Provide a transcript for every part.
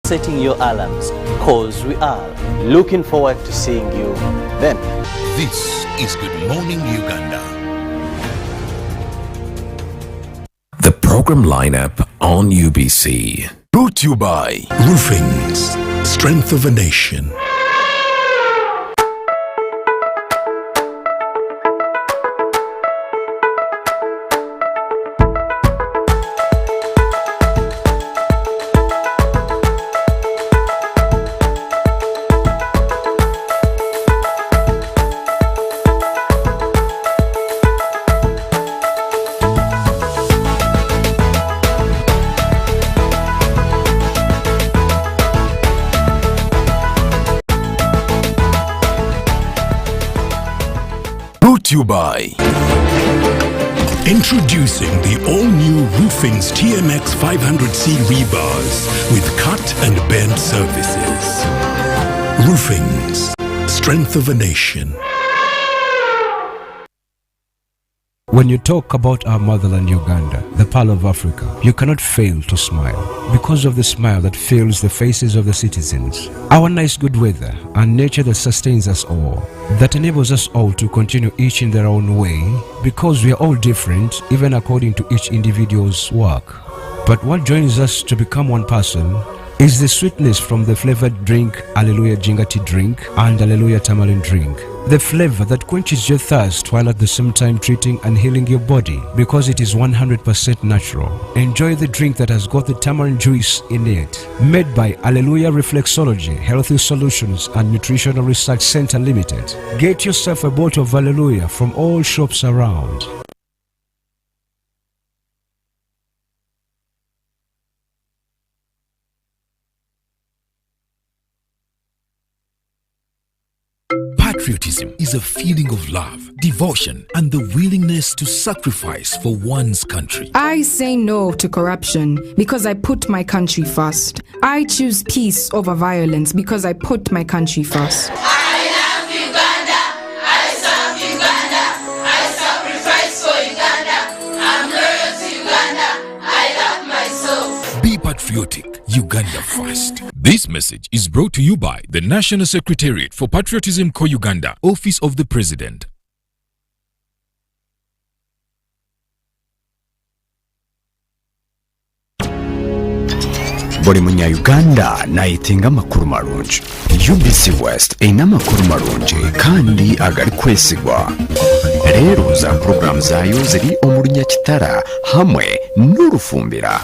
setting your alarms, cause we are looking forward to seeing you then. This is Good Morning Uganda. The program lineup on UBC. Brought to you by Roofings, Strength of a Nation. You by introducing the all-new Roofings TMX 500C rebars with cut and bend services. Roofings, Strength of a Nation. When you talk about our motherland Uganda, the pearl of Africa, you cannot fail to smile because of the smile that fills the faces of the citizens. Our nice good weather and nature that sustains us all, that enables us all to continue each in their own way because we are all different even according to each individual's work. But what joins us to become one person is the sweetness from the flavored drink Alleluia Jingati drink and Alleluia Tamarind drink. The flavor that quenches your thirst while at the same time treating and healing your body because it is 100% natural. Enjoy the drink that has got the tamarind juice in it. Made by Alleluia Reflexology, Healthy Solutions and Nutritional Research Center Limited. Get yourself a bottle of Alleluia from all shops around. Patriotism is a feeling of love, devotion, and the willingness to sacrifice for one's country. I say no to corruption because I put my country first. I choose peace over violence because I put my country first. I love Uganda. I serve Uganda. I sacrifice for Uganda. I'm loyal to Uganda. I love my soul. Be patriotic. Uganda first. This message is brought to you by the National Secretariat for Patriotism Co-Uganda, Office of the President. Buli munya-Uganda nayitinga amakuru marungi. UBC West eyina amakuru marungi kandi agari kwesigwa. Rero za program zayo ziri omu Runyakitara hamwe n'Orufumbira.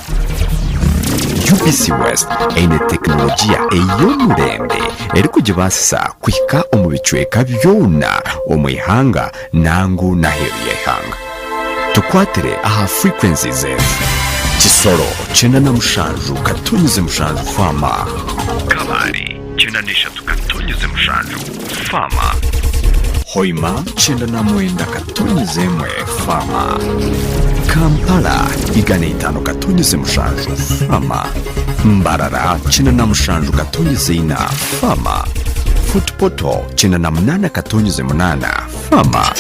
UBC West eyine tekinologiya ey'omurembe eri kugibasisa kuhika omu bicweka byona omu ihanga nangu n'aheeru y'eihanga. Tukwatire aha frequencies ezi: Kisoro 97.7 Fama, Kalari 93.7 Fama, Hoima 99.1 Fama, Kampala 105.7 Fama, Mbarara 97.4 Fama, Footpoto 98.8 Fama,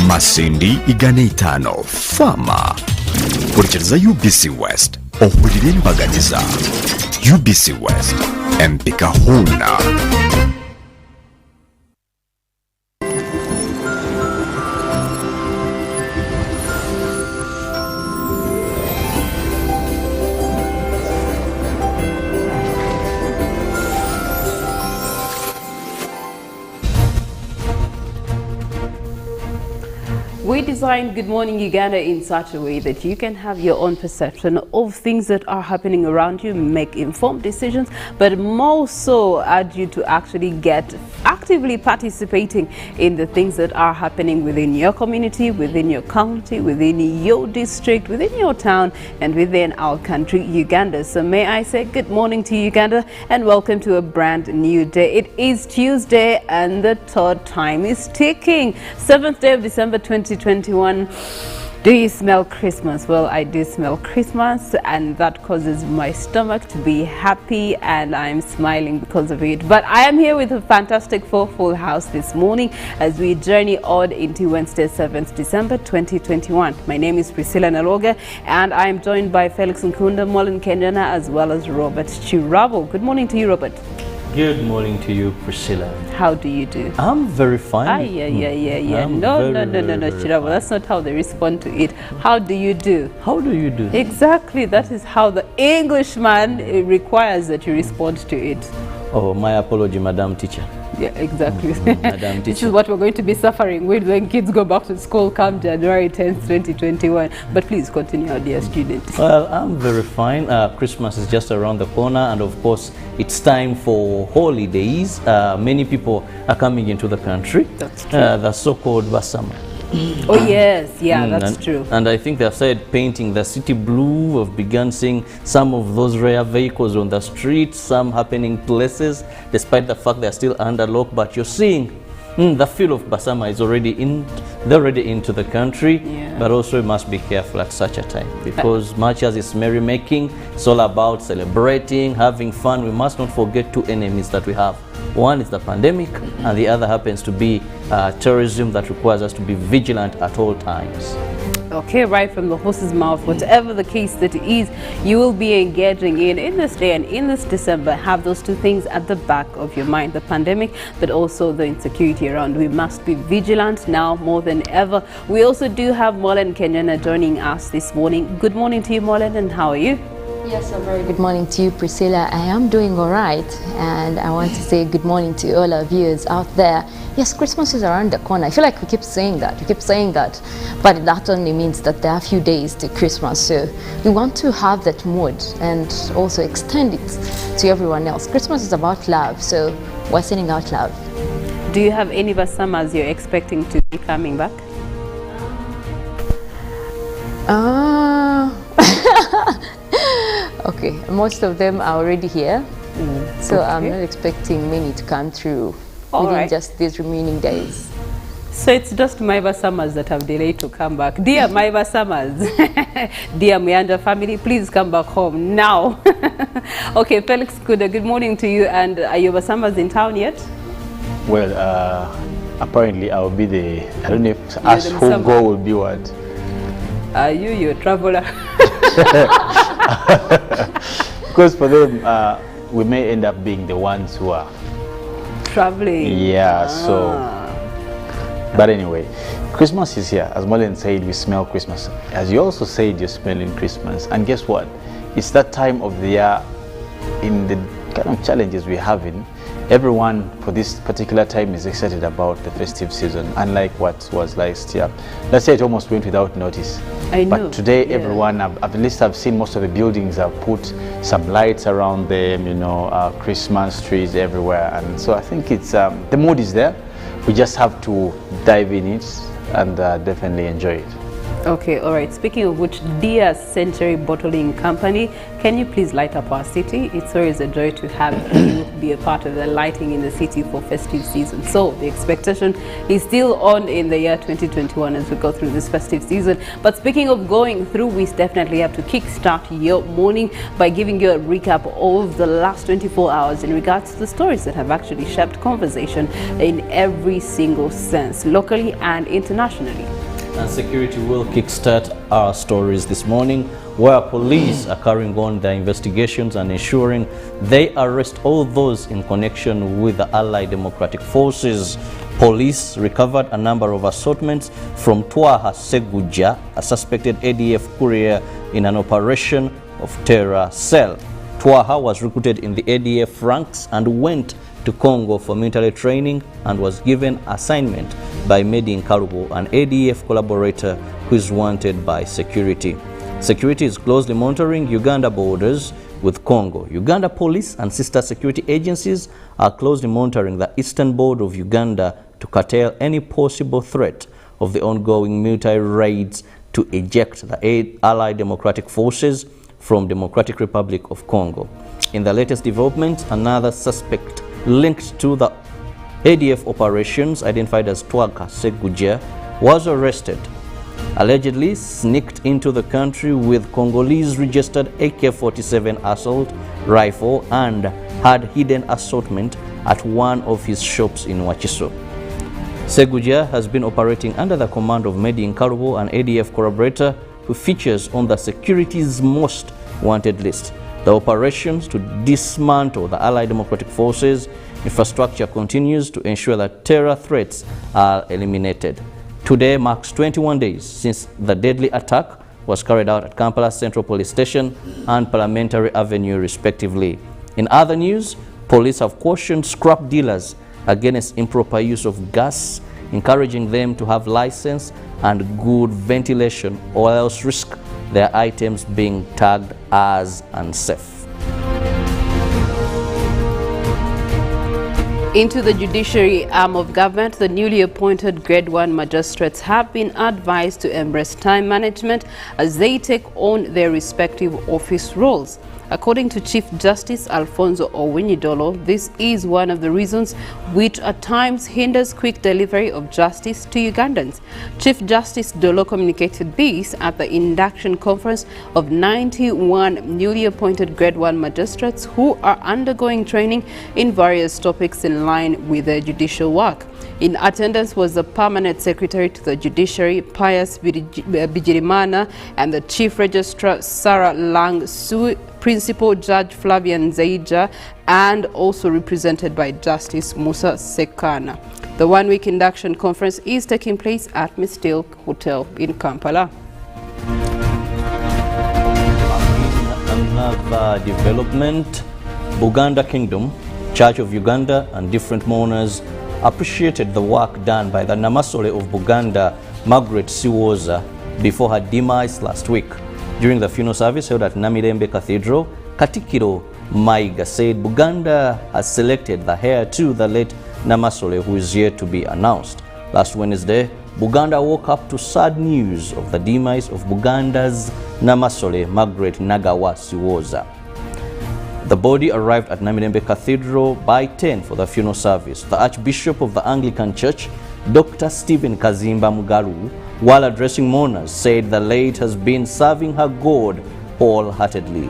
Masindi 5 Fama. Kurikiriza UBC West ohurire mbaganiza. UBC West empika huna. We designed Good Morning Uganda in such a way that you can have your own perception of things that are happening around you, make informed decisions, but more so urge you to actually get actively participating in the things that are happening within your community, within your county, within your district, within your town, and within our country, Uganda. So may I say good morning to Uganda and welcome to a brand new day. It is Tuesday and the third time is ticking. 7th day of December 2021. Do you smell Christmas? Well, I do smell Christmas, and that causes my stomach to be happy, and I'm smiling because of it. But I am here with a fantastic full house this morning as we journey on into Wednesday, 7th December 2021. My name is Priscilla Nalwoga, and I am joined by Felix Nkunda, Nyonyintono, as well as Robert Kirabo. Good morning to you, Robert. Good morning to you, Priscilla. How do you do? I'm very fine. Yeah. No, Kirabo. That's not how they respond to it. How do you do? How do you do? Exactly. That is how the Englishman requires that you respond to it. Oh, my apology, Madam Teacher. Yeah, exactly. Madam This Teacher. is what we're going to be suffering with when kids go back to school come January 10th, 2021. But please continue, our dear student. Well, I'm very fine. Christmas is just around the corner, and of course, it's time for holidays. Many people are coming into the country. That's true. The so-called Basama. Oh yes, yeah, that's true. And I think they've started painting the city blue. We've begun seeing some of those rare vehicles on the streets, some happening places, despite the fact they're still under lock. But you're seeing the feel of Basama is already in. They're already into the country. Yeah. But also, you must be careful at such a time, because much as it's merrymaking, it's all about celebrating, having fun. We must not forget two enemies that we have. One is the pandemic, and the other happens to be terrorism that requires us to be vigilant at all times. Okay, right from the horse's mouth, whatever the case that it is, you will be engaging in this day and in this December. Have those two things at the back of your mind, the pandemic, but also the insecurity around. We must be vigilant now more than ever. We also do have Nyonyintono joining us this morning. Good morning to you, Nyonyintono, and how are you? Yes, a very good morning to you, Priscilla. I am doing all right, and I want to say good morning to all our viewers out there. Yes, Christmas is around the corner. I feel like we keep saying that, but that only means that there are a few days to Christmas, so we want to have that mood and also extend it to everyone else. Christmas is about love, so we're sending out love. Do you have any Basamas you're expecting to be coming back? Okay, most of them are already here, so okay. I'm not expecting many to come through within just these remaining days. So it's just my Basamas that have delayed to come back. Dear my Basamas, dear Myanda family, please come back home now. Okay, Felix Nkunda, good morning to you. And are your Basamas in town yet? Well, apparently I'll be the, I don't know if us who go will be what? Are you your traveler? Because for them, we may end up being the ones who are traveling. Yeah, so, but anyway, Christmas is here. As Marlon said, you smell Christmas. As you also said, you're smelling Christmas. And guess what? It's that time of the year, in the kind of challenges we're having, everyone for this particular time is excited about the festive season, unlike what was last year. Last year it almost went without notice. I know. But today everyone, at least I've seen most of the buildings have put some lights around them, you know, Christmas trees everywhere. And so I think it's, the mood is there. We just have to dive in it and definitely enjoy it. Okay, all right. Speaking of which, dear Century Bottling Company, can you please light up our city? It's always a joy to have you be a part of the lighting in the city for festive season. So the expectation is still on in the year 2021 as we go through this festive season. But speaking of going through, we definitely have to kickstart your morning by giving you a recap of the last 24 hours in regards to the stories that have actually shaped conversation in every single sense, locally and internationally. And security will kickstart our stories this morning, where police are carrying on their investigations and ensuring they arrest all those in connection with the Allied Democratic Forces. Police recovered a number of assortments from Twaha Seguja, a suspected ADF courier in an operation of terror cell. Twaha was recruited in the ADF ranks and went to Congo for military training and was given assignment by Medi Nkalubo, an ADF collaborator who is wanted by security. Security is closely monitoring Uganda borders with Congo. Uganda police and sister security agencies are closely monitoring the eastern border of Uganda to curtail any possible threat of the ongoing military raids to eject the Allied Democratic Forces from Democratic Republic of Congo. In the latest development, another suspect linked to the ADF operations, identified as Twaha Seguja, was arrested allegedly sneaked into the country with Congolese-registered AK-47 assault rifle and had hidden assortment at one of his shops in Wakiso. Seguja has been operating under the command of Medi Kirabo, an ADF collaborator who features on the security's most wanted list. The operations to dismantle the Allied Democratic Forces infrastructure continues to ensure that terror threats are eliminated. Today marks 21 days since the deadly attack was carried out at Kampala Central Police Station and Parliamentary Avenue respectively. In other news, police have cautioned scrap dealers against improper use of gas, encouraging them to have license and good ventilation or else risk their items being tagged as unsafe. Into the judiciary arm of government, the newly appointed Grade 1 magistrates have been advised to embrace time management as they take on their respective office roles. According to Chief Justice Alfonso Owinidolo, this is one of the reasons which at times hinders quick delivery of justice to Ugandans. Chief Justice Dolo communicated this at the induction conference of 91 newly appointed Grade 1 magistrates who are undergoing training in various topics in line with their judicial work. In attendance was the Permanent Secretary to the Judiciary, Pius Bigirimana, and the Chief Registrar, Sarah Lang Su, Principal Judge Flavian Zaija, and also represented by Justice Musa Sekana. The one-week induction conference is taking place at Mistil Hotel in Kampala. Another development, Buganda Kingdom, Church of Uganda and different mourners appreciated the work done by the Namasole of Buganda, Margaret Siwoza, before her demise last week. During the funeral service held at Namirembe Cathedral, Katikiro Maiga said Buganda has selected the heir to the late Namasole, who is yet to be announced. Last Wednesday, Buganda woke up to sad news of the demise of Buganda's Namasole, Margaret Nagawa Siwoza. The body arrived at Namirembe Cathedral by 10 for the funeral service. The Archbishop of the Anglican Church, Dr. Stephen Kazimba Mugaru, while addressing mourners, said the late has been serving her God wholeheartedly.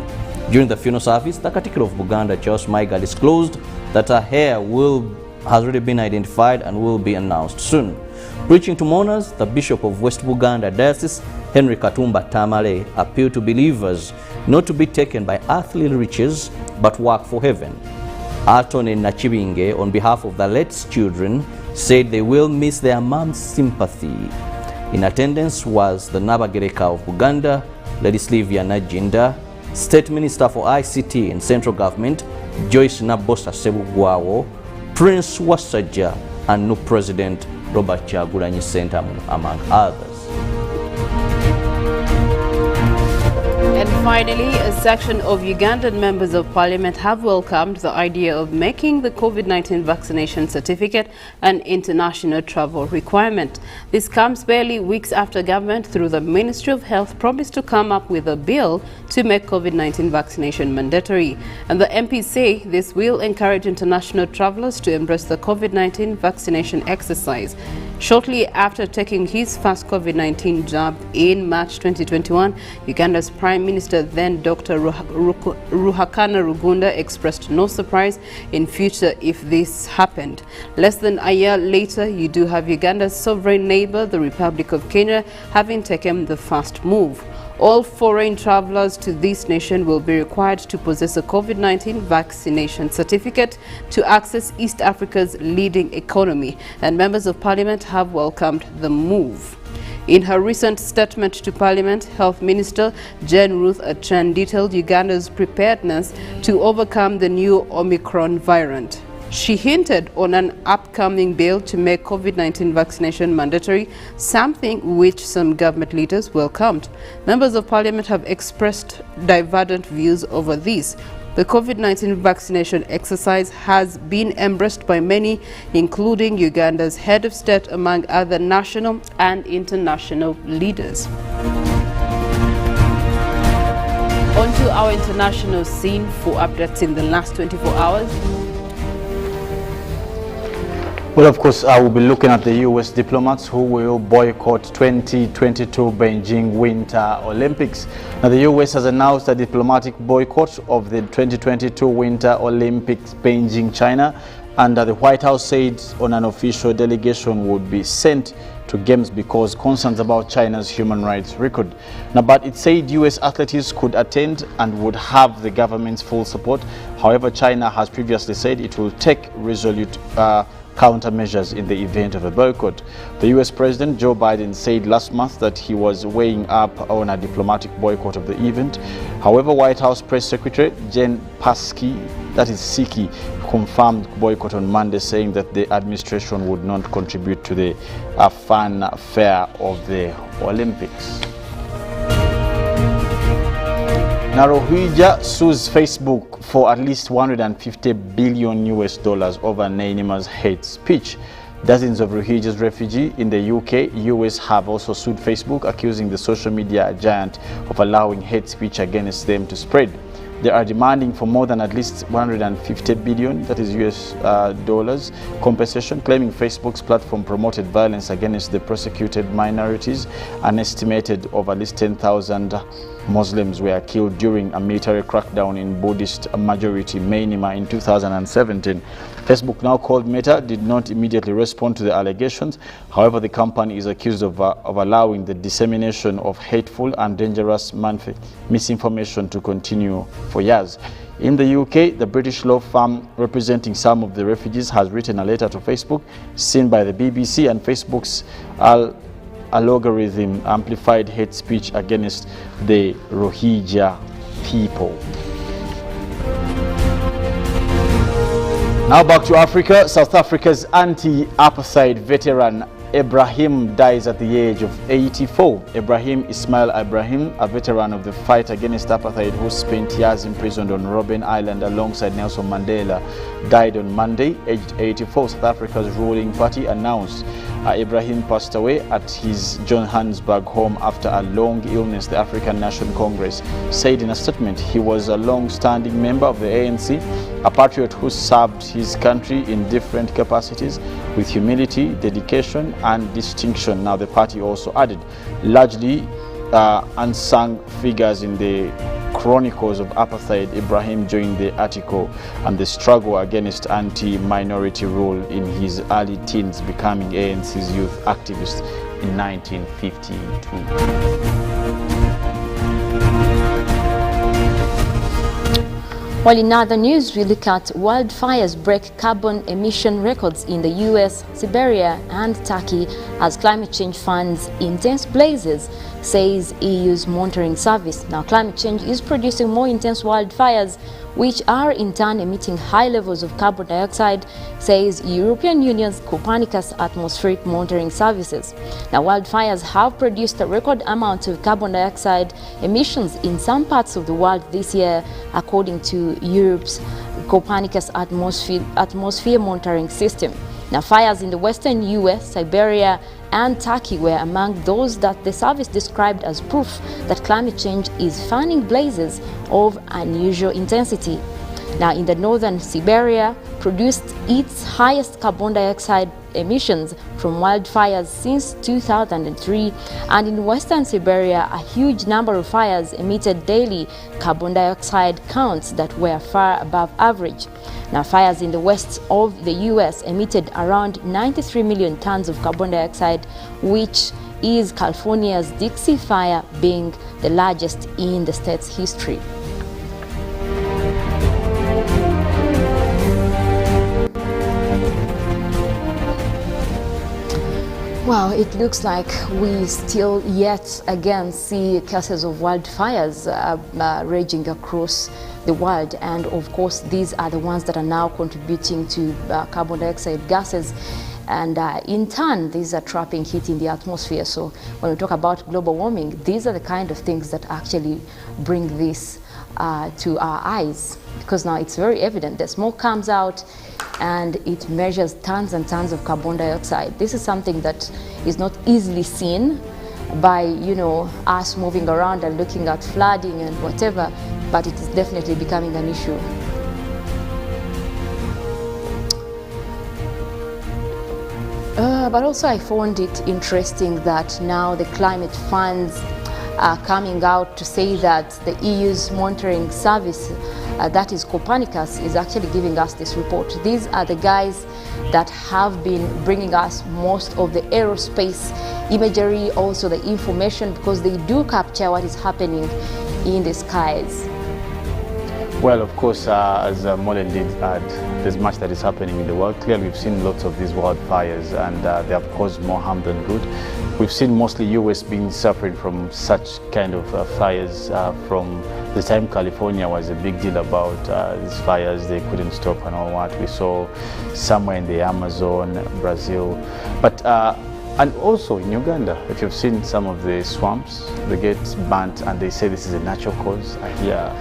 During the funeral service, the Katikiro of Buganda, Charles Maiga, disclosed that her heir has already been identified and will be announced soon. Preaching to mourners, the Bishop of West Buganda Diocese, Henry Katumba Tamale, appealed to believers not to be taken by earthly riches, but work for heaven. Atone Nachibinge, on behalf of the late's children, said they will miss their mom's sympathy. In attendance was the Nabagereka of Buganda, Lady Slivia Najinda, State Minister for ICT and Central Government, Joyce Nabosa Sebugwawo, Prince Wasaja, and new President Robert Kyagulanyi Ssentamu, among others. And finally, a section of Ugandan members of parliament have welcomed the idea of making the COVID-19 vaccination certificate an international travel requirement. This comes barely weeks after government, through the Ministry of Health, promised to come up with a bill to make COVID-19 vaccination mandatory. And the MPs say this will encourage international travelers to embrace the COVID-19 vaccination exercise. Shortly after taking his first COVID-19 jab in March 2021, Uganda's Prime Minister, then Dr. Ruhakana Rugunda, expressed no surprise in future if this happened. Less than a year later, you do have Uganda's sovereign neighbor, the Republic of Kenya, having taken the first move. All foreign travelers to this nation will be required to possess a COVID-19 vaccination certificate to access East Africa's leading economy, and members of parliament have welcomed the move. In her recent statement to Parliament, Health Minister Jane Ruth Achan detailed Uganda's preparedness to overcome the new Omicron variant. She hinted on an upcoming bill to make COVID-19 vaccination mandatory, something which some government leaders welcomed. Members of Parliament have expressed divergent views over this. The COVID-19 vaccination exercise has been embraced by many, including Uganda's head of state, among other national and international leaders. On to our international scene for updates in the last 24 hours. Well, of course, I will be looking at the U.S. diplomats who will boycott 2022 Beijing Winter Olympics. Now, the U.S. has announced a diplomatic boycott of the 2022 Winter Olympics Beijing, China, and the White House said on an official delegation would be sent to games because concerns about China's human rights record. Now, but it said U.S. athletes could attend and would have the government's full support. However, China has previously said it will take resolute countermeasures in the event of a boycott. The U.S. President Joe Biden said last month that he was weighing up on a diplomatic boycott of the event. However, White House Press Secretary Jen Psaki, that is Psaki, confirmed boycott on Monday, saying that the administration would not contribute to the fan fair of the Olympics. Nalwoga sues Facebook for at least $150 billion over Nenima's hate speech. Dozens of Rohingyas refugees in the UK, US have also sued Facebook, accusing the social media giant of allowing hate speech against them to spread. They are demanding for more than at least $150 billion, that is US dollars, compensation, claiming Facebook's platform promoted violence against the persecuted minorities. An estimated of at least 10,000 Muslims were killed during a military crackdown in Buddhist-majority Myanmar in 2017. Facebook, now called Meta, did not immediately respond to the allegations. However, the company is accused of allowing the dissemination of hateful and dangerous misinformation to continue for years. In the UK, the British law firm representing some of the refugees has written a letter to Facebook, seen by the BBC, and Facebook's algorithm amplified hate speech against the Rohingya people. Now back to Africa. South Africa's anti-apartheid veteran Ibrahim dies at the age of 84. Ibrahim Ismail Ibrahim, a veteran of the fight against apartheid who spent years imprisoned on Robben Island alongside Nelson Mandela, died on Monday, aged 84. South Africa's ruling party announced Ibrahim passed away at his Johannesburg home after a long illness. The African National Congress said in a statement he was a long-standing member of the ANC, a patriot who served his country in different capacities with humility, dedication, and distinction. Now, the party also added, largely unsung figures in the chronicles of apartheid, Ibrahim joined the article and the struggle against anti-minority rule in his early teens, becoming ANC's youth activist in 1952. Well, in other news, we look at wildfires break carbon emission records in the US, Siberia and Turkey as climate change funds intense blazes, says EU's monitoring service. Now, climate change is producing more intense wildfires, which are in turn emitting high levels of carbon dioxide, says European Union's Copernicus Atmospheric Monitoring Services. Now, wildfires have produced a record amount of carbon dioxide emissions in some parts of the world this year, according to Europe's Copernicus Atmosphere Monitoring System. Now, fires in the western US, Siberia and Turkey were among those that the service described as proof that climate change is fanning blazes of unusual intensity. Now, in the northern Siberia, produced its highest carbon dioxide emissions from wildfires since 2003, and in western Siberia, a huge number of fires emitted daily carbon dioxide counts that were far above average. Now, fires in the west of the US emitted around 93 million tons of carbon dioxide, which is California's Dixie Fire being the largest in the state's history. Well, it looks like we still yet again see cases of wildfires raging across the world, and of course these are the ones that are now contributing to carbon dioxide gases, and in turn these are trapping heat in the atmosphere. So when we talk about global warming, these are the kind of things that actually bring this to our eyes, because now it's very evident. The smoke comes out and it measures tons and tons of carbon dioxide. This is something that is not easily seen by, us moving around and looking at flooding and whatever, but it is definitely becoming an issue. but also I found it interesting that now the climate funds are coming out to say that the EU's monitoring service, that is Copernicus, is actually giving us this report. These are the guys that have been bringing us most of the aerospace imagery, also the information, because they do capture what is happening in the skies. Well, of course, as Molen did add, there's much that is happening in the world. Clearly, we've seen lots of these wildfires, and they have caused more harm than good. We've seen mostly US being suffering from such kind of fires from the time California was a big deal about these fires. They couldn't stop and all what. We saw somewhere in the Amazon, Brazil, but and also in Uganda, if you've seen some of the swamps, they get burnt, and they say this is a natural cause. I hear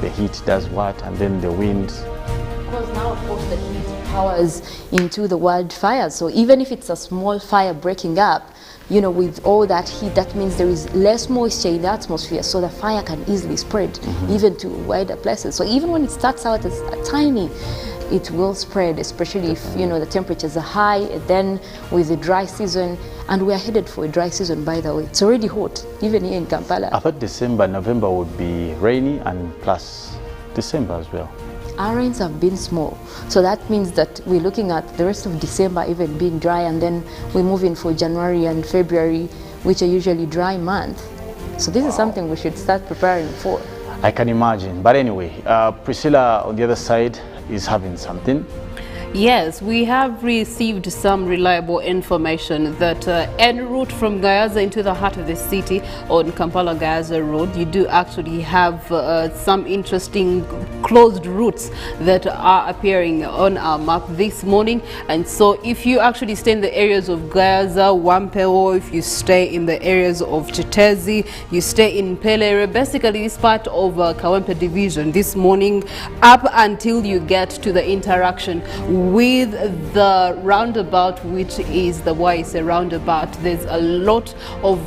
the heat does what, and then the wind. Because now, of course, the heat powers into the wildfire. So even if it's a small fire breaking up, you know, with all that heat, that means there is less moisture in the atmosphere, so the fire can easily spread even to wider places. So even when it starts out as a tiny, it will spread, especially if, you know, the temperatures are high. And then with the dry season, and we are headed for a dry season, by the way. It's already hot, even here in Kampala. I thought December, November would be rainy, and plus December as well. Our rains have been small, so that means that we're looking at the rest of December even being dry, and then we move in for January and February, which are usually dry months. So this is something we should start preparing for. I can imagine. But anyway, Priscilla on the other side is having something. Yes, we have received some reliable information that en route from Gayaza into the heart of the city on Kampala-Gayaza Road, you do actually have some interesting closed routes that are appearing on our map this morning. And so if you actually stay in the areas of Gayaza, Wampewo, if you stay in the areas of Chitezi, you stay in Pelere, basically this part of Kawempe division this morning up until you get to the interaction with the roundabout, which is the Waise roundabout. There's a lot of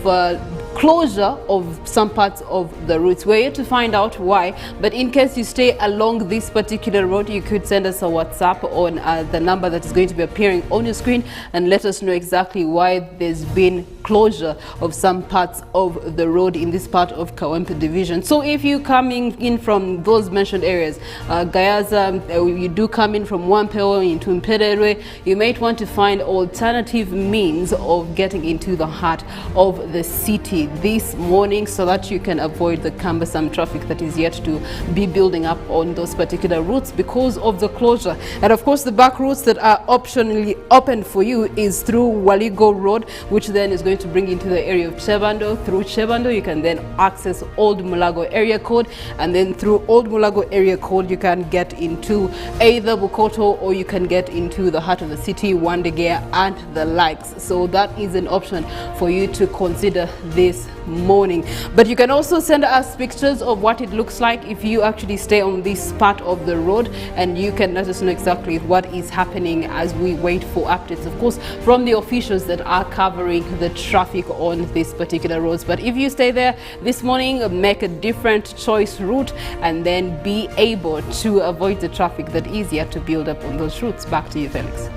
closure of some parts of the routes. We're yet to find out why, but in case you stay along this particular road, you could send us a WhatsApp on the number that is going to be appearing on your screen and let us know exactly why there's been closure of some parts of the road in this part of Kawempe division. So if you're coming in from those mentioned areas, Gayaza, you do come in from Wampeo into Mperere, you might want to find alternative means of getting into the heart of the city this morning so that you can avoid the cumbersome traffic that is yet to be building up on those particular routes because of the closure. And of course, the back routes that are optionally open for you is through Waligo Road, which then is going to bring you into the area of Chebando. Through Chebando, you can then access Old Mulago area code, and then through Old Mulago area code, you can get into either Bukoto or you can get into the heart of the city, Wandegea and the likes. So that is an option for you to consider this morning. But you can also send us pictures of what it looks like if you actually stay on this part of the road, and you can let us know exactly what is happening as we wait for updates, of course, from the officials that are covering the traffic on these particular roads. But if you stay there this morning, make a different choice route and then be able to avoid the traffic that is yet to build up on those routes. Back to you, Felix.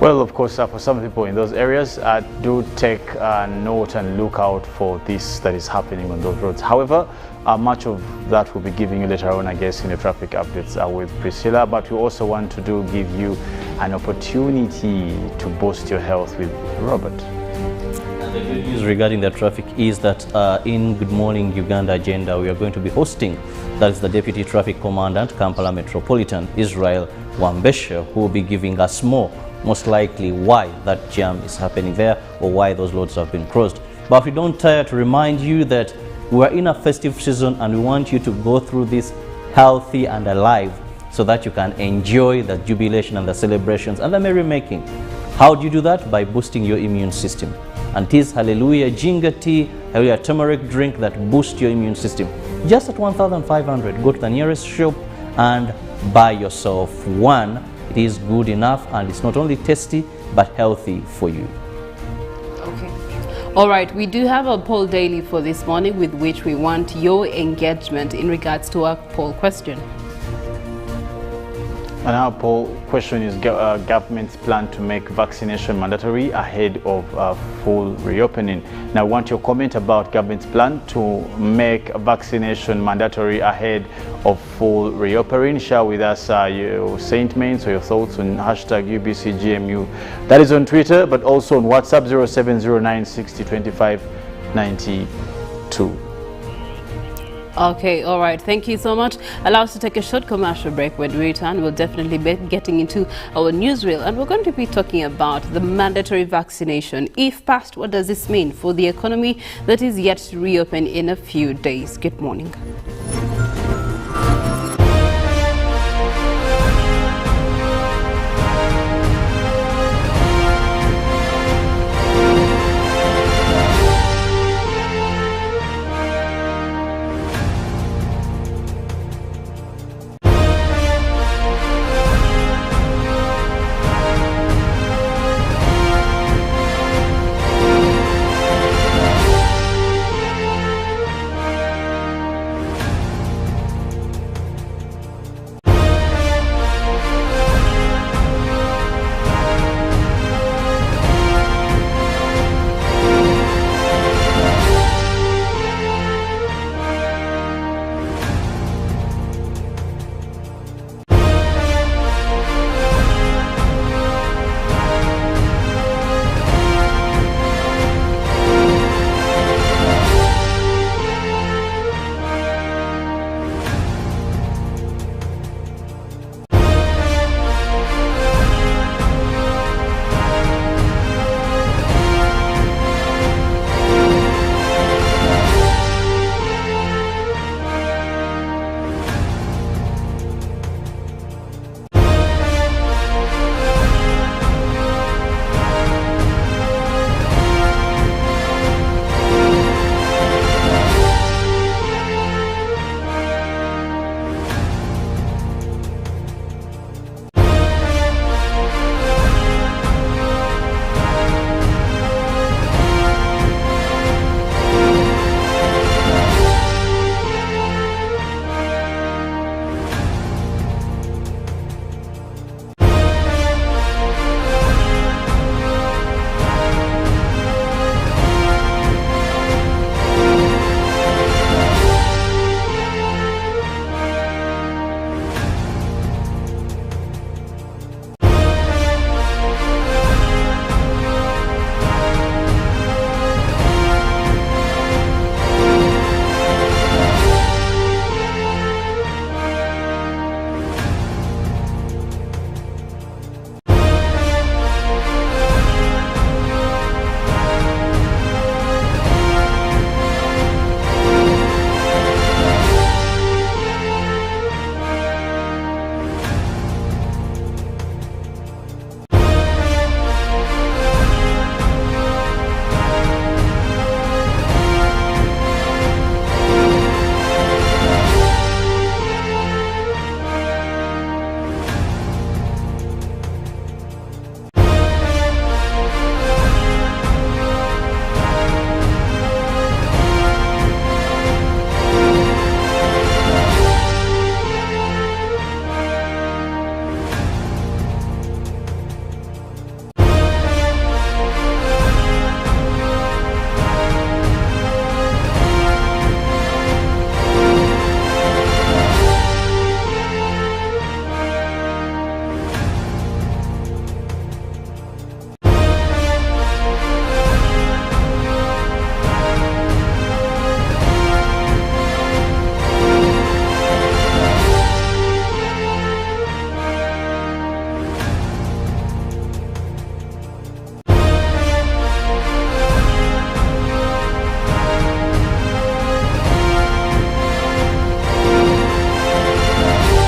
Well, of course, for some people in those areas, do take note and look out for this that is happening on those roads. However, much of that we'll be giving you later on, I guess, in the traffic updates with Priscilla. But we also want to give you an opportunity to boost your health with Robert. The good news regarding the traffic is that in Good Morning Uganda agenda, we are going to be hosting, that is the Deputy Traffic Commandant, Kampala Metropolitan, Israel Wambeshe, who will be giving us more, most likely why that jam is happening there or why those roads have been closed. But we don't tire to remind you that we are in a festive season and we want you to go through this healthy and alive so that you can enjoy the jubilation and the celebrations and the merrymaking. How do you do that? By boosting your immune system. And it is Hallelujah Jinga Tea, Hallelujah Turmeric drink that boosts your immune system. Just at 1,500, go to the nearest shop and buy yourself one. It is good enough, and it's not only tasty but healthy for you. Okay. All right, we do have a poll daily for this morning with which we want your engagement in regards to our poll question. And our poll question is government's plan to make vaccination mandatory ahead of full reopening. Now, I want your comment about government's plan to make vaccination mandatory ahead of full reopening. Share with us your sentiments or your thoughts on hashtag UBCGMU. That is on Twitter, but also on WhatsApp 0709602592. Okay, all right. Thank you so much. Allow us to take a short commercial break. When we return, we'll definitely be getting into our newsreel, and we're going to be talking about the mandatory vaccination. If passed, what does this mean for the economy that is yet to reopen in a few days? Good morning.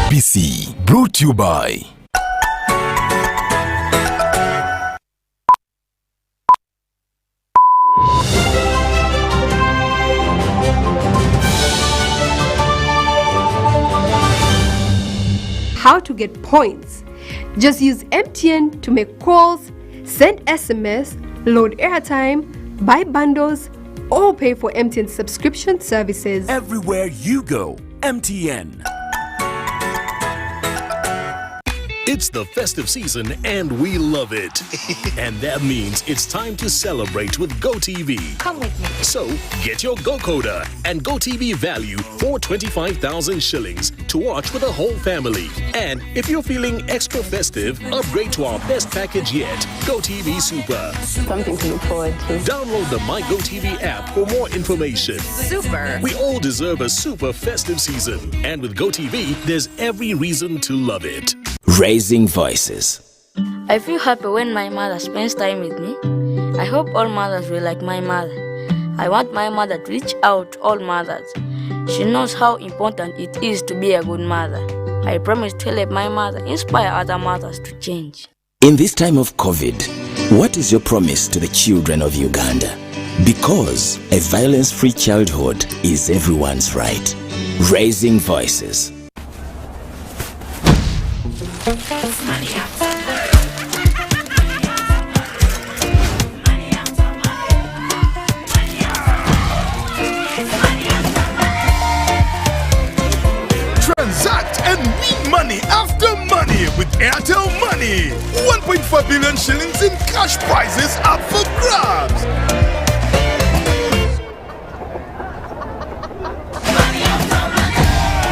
BBC, brought to you by how to get points. Just use MTN to make calls, send SMS, load airtime, buy bundles, or pay for MTN subscription services. everywhere you go. MTN. It's the festive season and we love it. And that means it's time to celebrate with GoTV. Come with me. So get your GoCoder and GoTV value for 25,000 shillings to watch with the whole family. And if you're feeling extra festive, upgrade to our best package yet, GoTV Super. Something to look forward to. Download the My GoTV app for more information. Super. We all deserve a super festive season. And with GoTV, there's every reason to love it. Raising voices. I feel happy when my mother spends time with me. I hope all mothers will like my mother. I want my mother to reach out to all mothers. She knows how important it is to be a good mother. I promise to help my mother inspire other mothers to change. In this time of COVID, what is your promise to the children of Uganda? Because a violence-free childhood is everyone's right. Raising voices. Transact and win money after money with Airtel Money. 1.4 billion shillings in cash prizes up for grabs.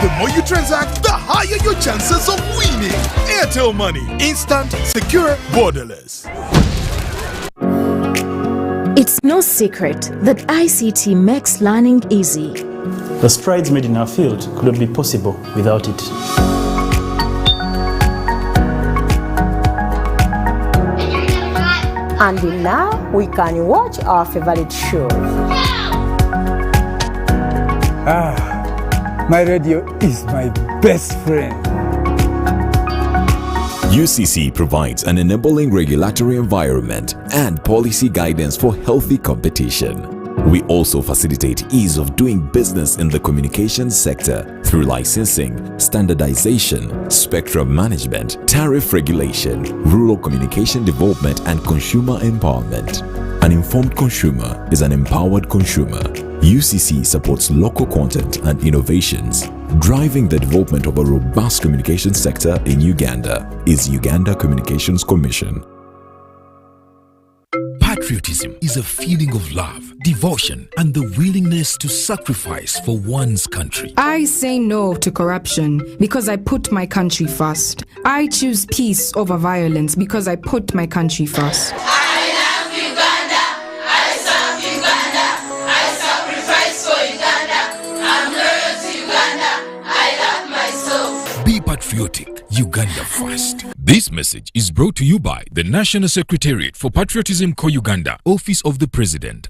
The more you transact, the higher your chances of winning. Airtel Money. Instant, secure, borderless. It's no secret that ICT makes learning easy. The strides made in our field could not be possible without it. And now we can watch our favorite shows. My radio is my best friend. UCC provides an enabling regulatory environment and policy guidance for healthy competition. We also facilitate ease of doing business in the communications sector through licensing, standardization, spectrum management, tariff regulation, rural communication development, and consumer empowerment. An informed consumer is an empowered consumer. UCC supports local content and innovations. Driving the development of a robust communication sector in Uganda is Uganda Communications Commission. Patriotism is a feeling of love, devotion, and the willingness to sacrifice for one's country. I say no to corruption because I put my country first. I choose peace over violence because I put my country first. I love Uganda. I serve Uganda. I sacrifice for Uganda. I'm loyal to Uganda. I love myself. Be patriotic. Uganda first. This message is brought to you by the National Secretariat for Patriotism Co-Uganda, Office of the President.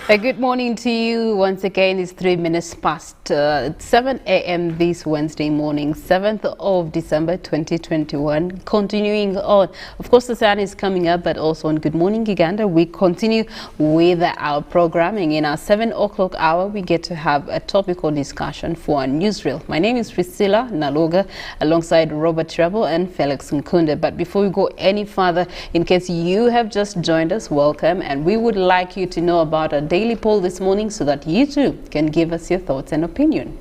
A good morning to you. Once again, it's 3 minutes past 7 a.m. this Wednesday morning, 7th of December 2021. Continuing on, of course, the sun is coming up, but also on Good Morning Uganda, we continue with our programming. In our 7 o'clock hour, we get to have a topical discussion for our newsreel. My name is Priscilla Nalwoga, alongside Robert Kirabo and Felix Nkunda. But before we go any further, in case you have just joined us, welcome, and we would like you to know about our daily poll this morning so that you too can give us your thoughts and opinion.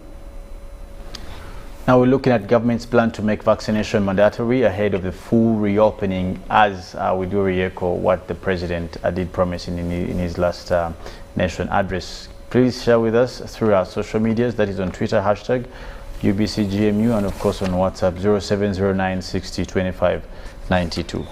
Now we're looking at government's plan to make vaccination mandatory ahead of the full reopening, as we do re-echo what the president did promise in his last nation address. Please share with us through our social medias, that is on Twitter, hashtag UBCGMU, and of course on WhatsApp 0709 60 25 92.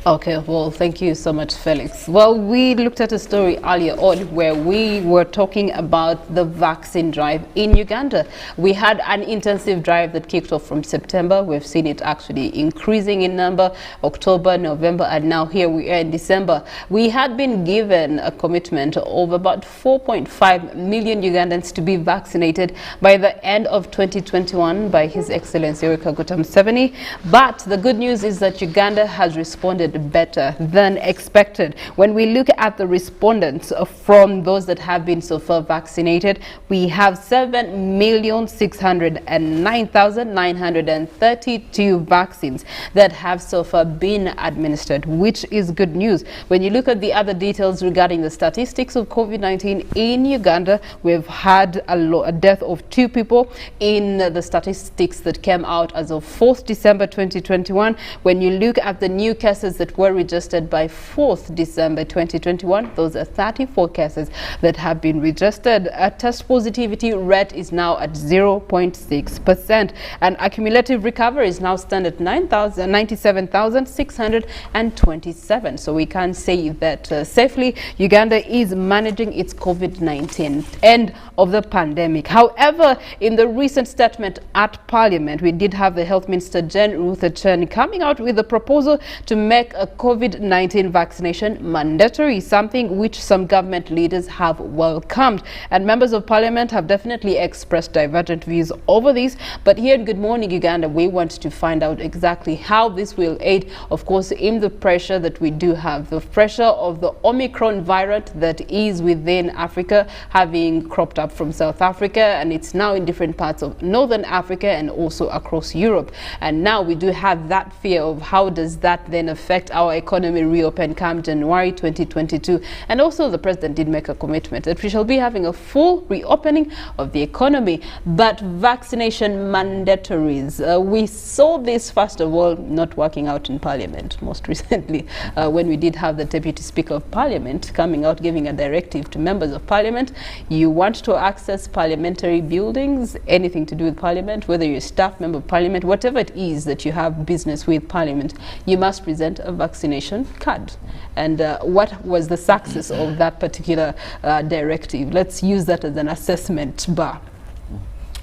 Okay, well, thank you so much, Felix. Well, we looked at a story earlier on where we were talking about the vaccine drive in Uganda. We had an intensive drive that kicked off from September. We've seen it actually increasing in number, October, November, and now here we are in December. We had been given a commitment of about 4.5 million Ugandans to be vaccinated by the end of 2021 by His Excellency Yoweri Museveni. But the good news is that Uganda has responded better than expected. When we look at the respondents from those that have been so far vaccinated, we have 7,609,932 vaccines that have so far been administered, which is good news. When you look at the other details regarding the statistics of COVID-19 in Uganda, we've had a death of 2 people in the statistics that came out as of 4th December 2021. When you look at the new cases that were registered by 4th December 2021, those are 34 cases that have been registered. A test positivity rate is now at 0.6%, and accumulative recovery is now stand at 97,627. So we can say that safely Uganda is managing its COVID-19 end of the pandemic. However, in the recent statement at Parliament, we did have the Health Minister Jane Ruth Acheng coming out with a proposal to make a COVID-19 vaccination mandatory, something which some government leaders have welcomed. And members of Parliament have definitely expressed divergent views over this. But here in Good Morning Uganda, we want to find out exactly how this will aid, of course, in the pressure that we do have, the pressure of the Omicron variant that is within Africa, having cropped up from South Africa, and it's now in different parts of Northern Africa and also across Europe. And now we do have that fear of how does that then affect our economy reopen come January 2022. And also the president did make a commitment that we shall be having a full reopening of the economy. But vaccination mandatories, we saw this first of all not working out in Parliament most recently when we did have the Deputy Speaker of Parliament coming out giving a directive to members of Parliament. You want to access parliamentary buildings, anything to do with Parliament, whether you're a staff member of Parliament, whatever it is that you have business with Parliament, you must present a vaccination card. And what was the success of that particular directive? Let's use that as an assessment bar.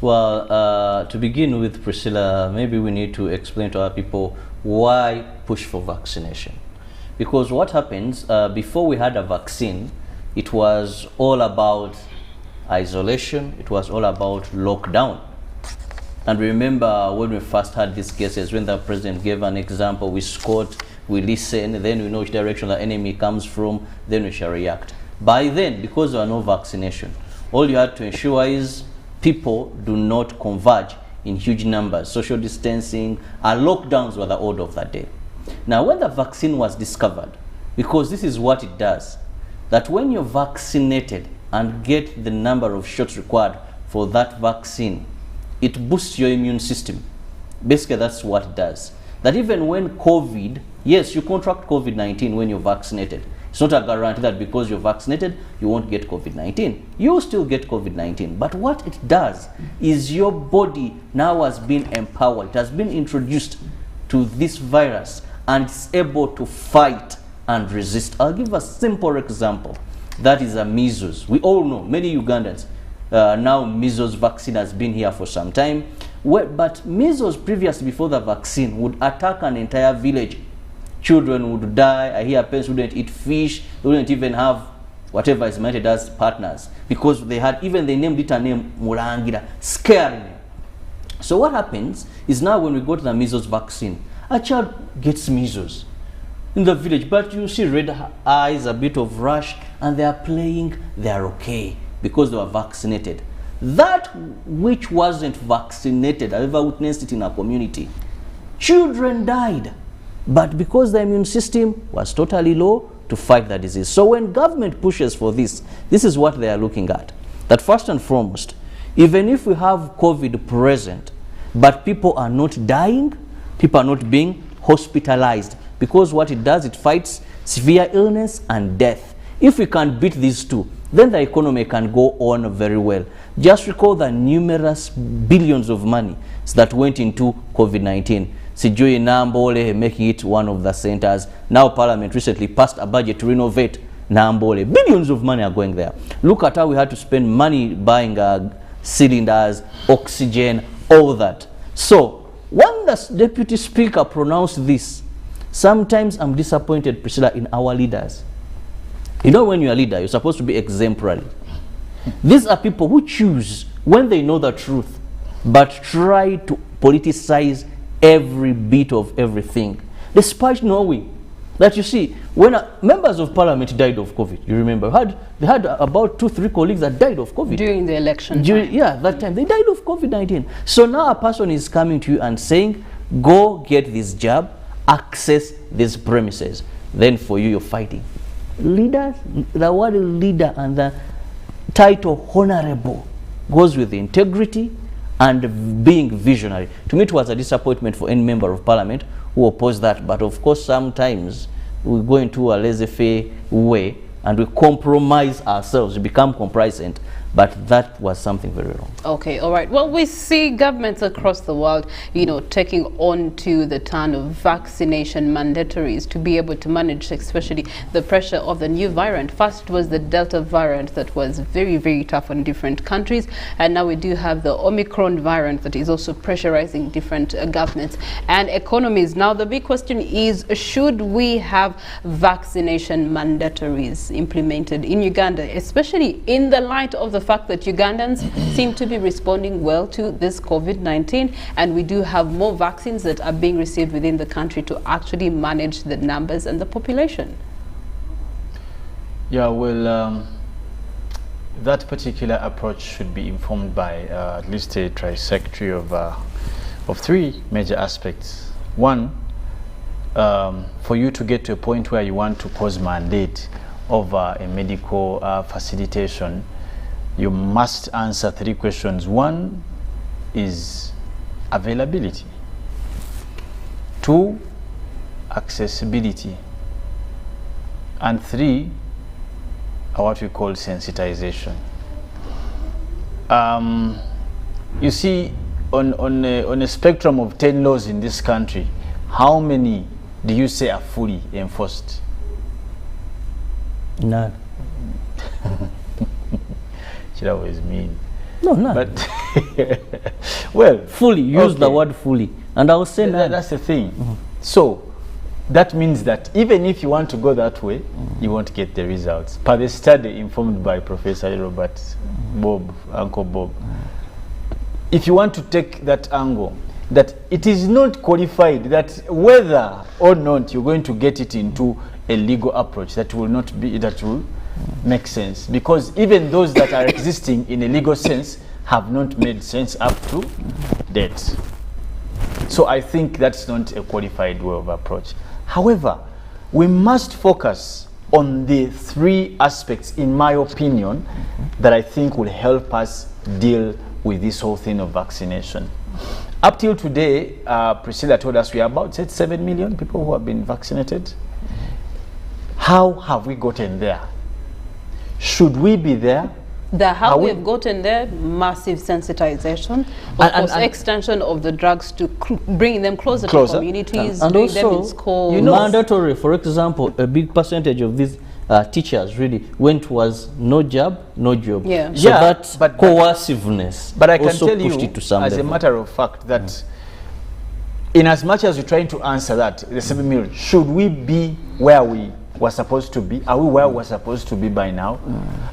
Well, to begin with, Priscilla, maybe we need to explain to our people why push for vaccination. Because what happens, before we had a vaccine, it was all about isolation, it was all about lockdown. And remember when we first had these cases, when the president gave an example, we scored, we listen, then we know which direction the enemy comes from, then we shall react. By then, because there are no vaccination, all you had to ensure is people do not converge in huge numbers. Social distancing and lockdowns were the order of that day. Now, when the vaccine was discovered, because this is what it does, that when you're vaccinated and get the number of shots required for that vaccine, it boosts your immune system. Basically, that's what it does. That even when COVID, yes, you contract COVID-19 when you're vaccinated. It's not a guarantee that because you're vaccinated, you won't get COVID-19. You'll still get COVID-19. But what it does is your body now has been empowered. It has been introduced to this virus and it's able to fight and resist. I'll give a simple example. That is a measles. We all know, many Ugandans, now measles vaccine has been here for some time. But measles previously, before the vaccine, would attack an entire village. Children would die. I hear parents wouldn't eat fish. They wouldn't even have whatever is meant as partners. Because they had, even they named it a name, Murangira, scaring them. So what happens is now when we go to the measles vaccine, a child gets measles in the village, but you see red eyes, a bit of rash, and they are playing, they are okay because they were vaccinated. That which wasn't vaccinated, I've ever witnessed it in our community. Children died, but because the immune system was totally low to fight the disease. So when government pushes for this, this is what they are looking at. That first and foremost, even if we have COVID present, but people are not dying, people are not being hospitalized, because what it does, it fights severe illness and death. If we can beat these two, then the economy can go on very well. Just recall the numerous billions of money that went into COVID-19. Sijui Nambole, making it one of the centers. Now Parliament recently passed a budget to renovate Nambole. Billions of money are going there. Look at how we had to spend money buying cylinders, oxygen, all that. So when the Deputy Speaker pronounced this, sometimes I'm disappointed, Priscilla, in our leaders. You know, when you're a leader, you're supposed to be exemplary. These are people who choose when they know the truth, but try to politicize every bit of everything, despite knowing that, you see, when members of parliament died of COVID, you remember, they had about 2-3 colleagues that died of COVID. During the election Yeah, that time. They died of COVID-19. So now a person is coming to you and saying, go get this jab, access these premises. Then for you, you're fighting. Leaders, the word leader and the title honorable goes with the integrity and being visionary. To me, it was a disappointment for any member of parliament who opposed that. But of course, sometimes we go into a laissez-faire way and we compromise ourselves, we become complacent. But that was something very wrong. Okay, all right. Well, we see governments across the world, you know, taking on to the turn of vaccination mandatories to be able to manage, especially the pressure of the new variant. First was the Delta variant that was very, very tough on different countries. And now we do have the Omicron variant that is also pressurizing different governments and economies. Now, the big question is, should we have vaccination mandatories implemented in Uganda, especially in the light of the fact that Ugandans seem to be responding well to this COVID-19, and we do have more vaccines that are being received within the country to actually manage the numbers and the population? Yeah, well, that particular approach should be informed by at least a trajectory of 3 major aspects. One, for you to get to a point where you want to pose mandate over a medical facilitation, you must answer 3 questions. 1 is availability. 2, accessibility. And 3 are what we call sensitization. You see, on a spectrum of 10 laws in this country, how many do you say are fully enforced? None. Kirabo is mean. No, none. But well, fully, use the word fully, and I will say that's the thing. So that means that even if you want to go that way, you won't get the results. Per the study informed by Professor Robert Bob, Uncle Bob, if you want to take that angle, that it is not qualified, that whether or not you're going to get it into a legal approach, that will not be, that will make sense, because even those that are existing in a legal sense have not made sense up to date. So I think that's not a qualified way of approach. However, we must focus on the 3 aspects, in my opinion, that I think will help us deal with this whole thing of vaccination. Up till today, Priscilla told us we are about 7 million people who have been vaccinated. How have we gotten there? Should we be there? How we have gotten there, massive sensitization, of course, extension of the drugs to bring them closer to communities, and doing also, them in schools. You know, mandatory, for example, a big percentage of these teachers really went towards no job, no job. Yeah. So that coerciveness. But I can also tell you, pushed it to some as level. a matter of fact, that in as much as we're trying to answer that, the 7 million, should we be where we were supposed to be? Are we where we're supposed to be by now?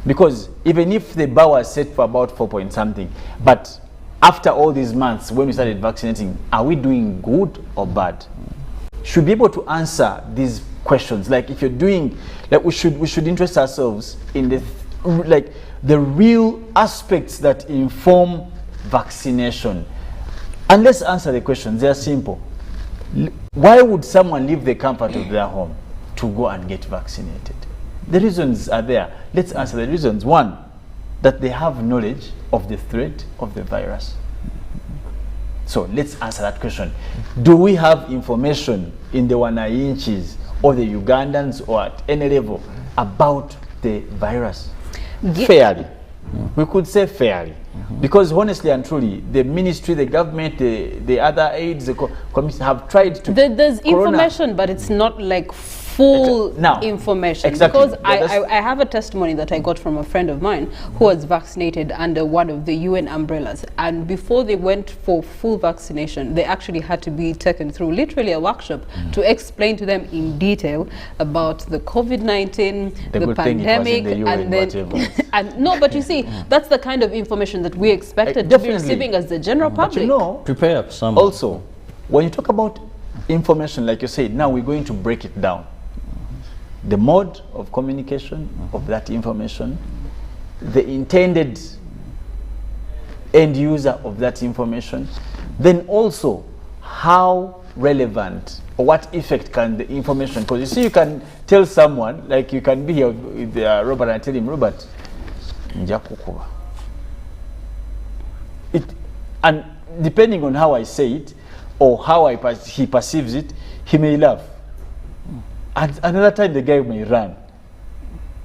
Because even if the bar was set for about 4 point something, but after all these months, when we started vaccinating, are we doing good or bad? Should be able to answer these questions. Like, if you're doing, like, we should interest ourselves in the real aspects that inform vaccination. And let's answer the questions. They are simple. Why would someone leave the comfort of their home to go and get vaccinated? The reasons are there. Let's answer the reasons. 1, that they have knowledge of the threat of the virus. So let's answer that question. Do we have information in the Wananchis or the Ugandans or at any level about the virus? Fairly. We could say fairly. Because honestly and truly, the ministry, the government, the other aides, the commission have tried to... There's information, but it's not like full information. Exactly. Because I have a testimony that I got from a friend of mine who was vaccinated under one of the UN umbrellas. And before they went for full vaccination, they actually had to be taken through literally a workshop to explain to them in detail about the COVID-19, the pandemic, and then... and no, but you see, that's the kind of information that we expected to be receiving as the general public. But you know, prepare some. Also, when you talk about information, like you said, now we're going to break it down. The mode of communication of that information, the intended end user of that information, then also how relevant or what effect can the information, because you see, you can tell someone, like you can be here with Robert and tell him, Robert, and depending on how I say it or how he perceives it, he may laugh. And another time the guy may run.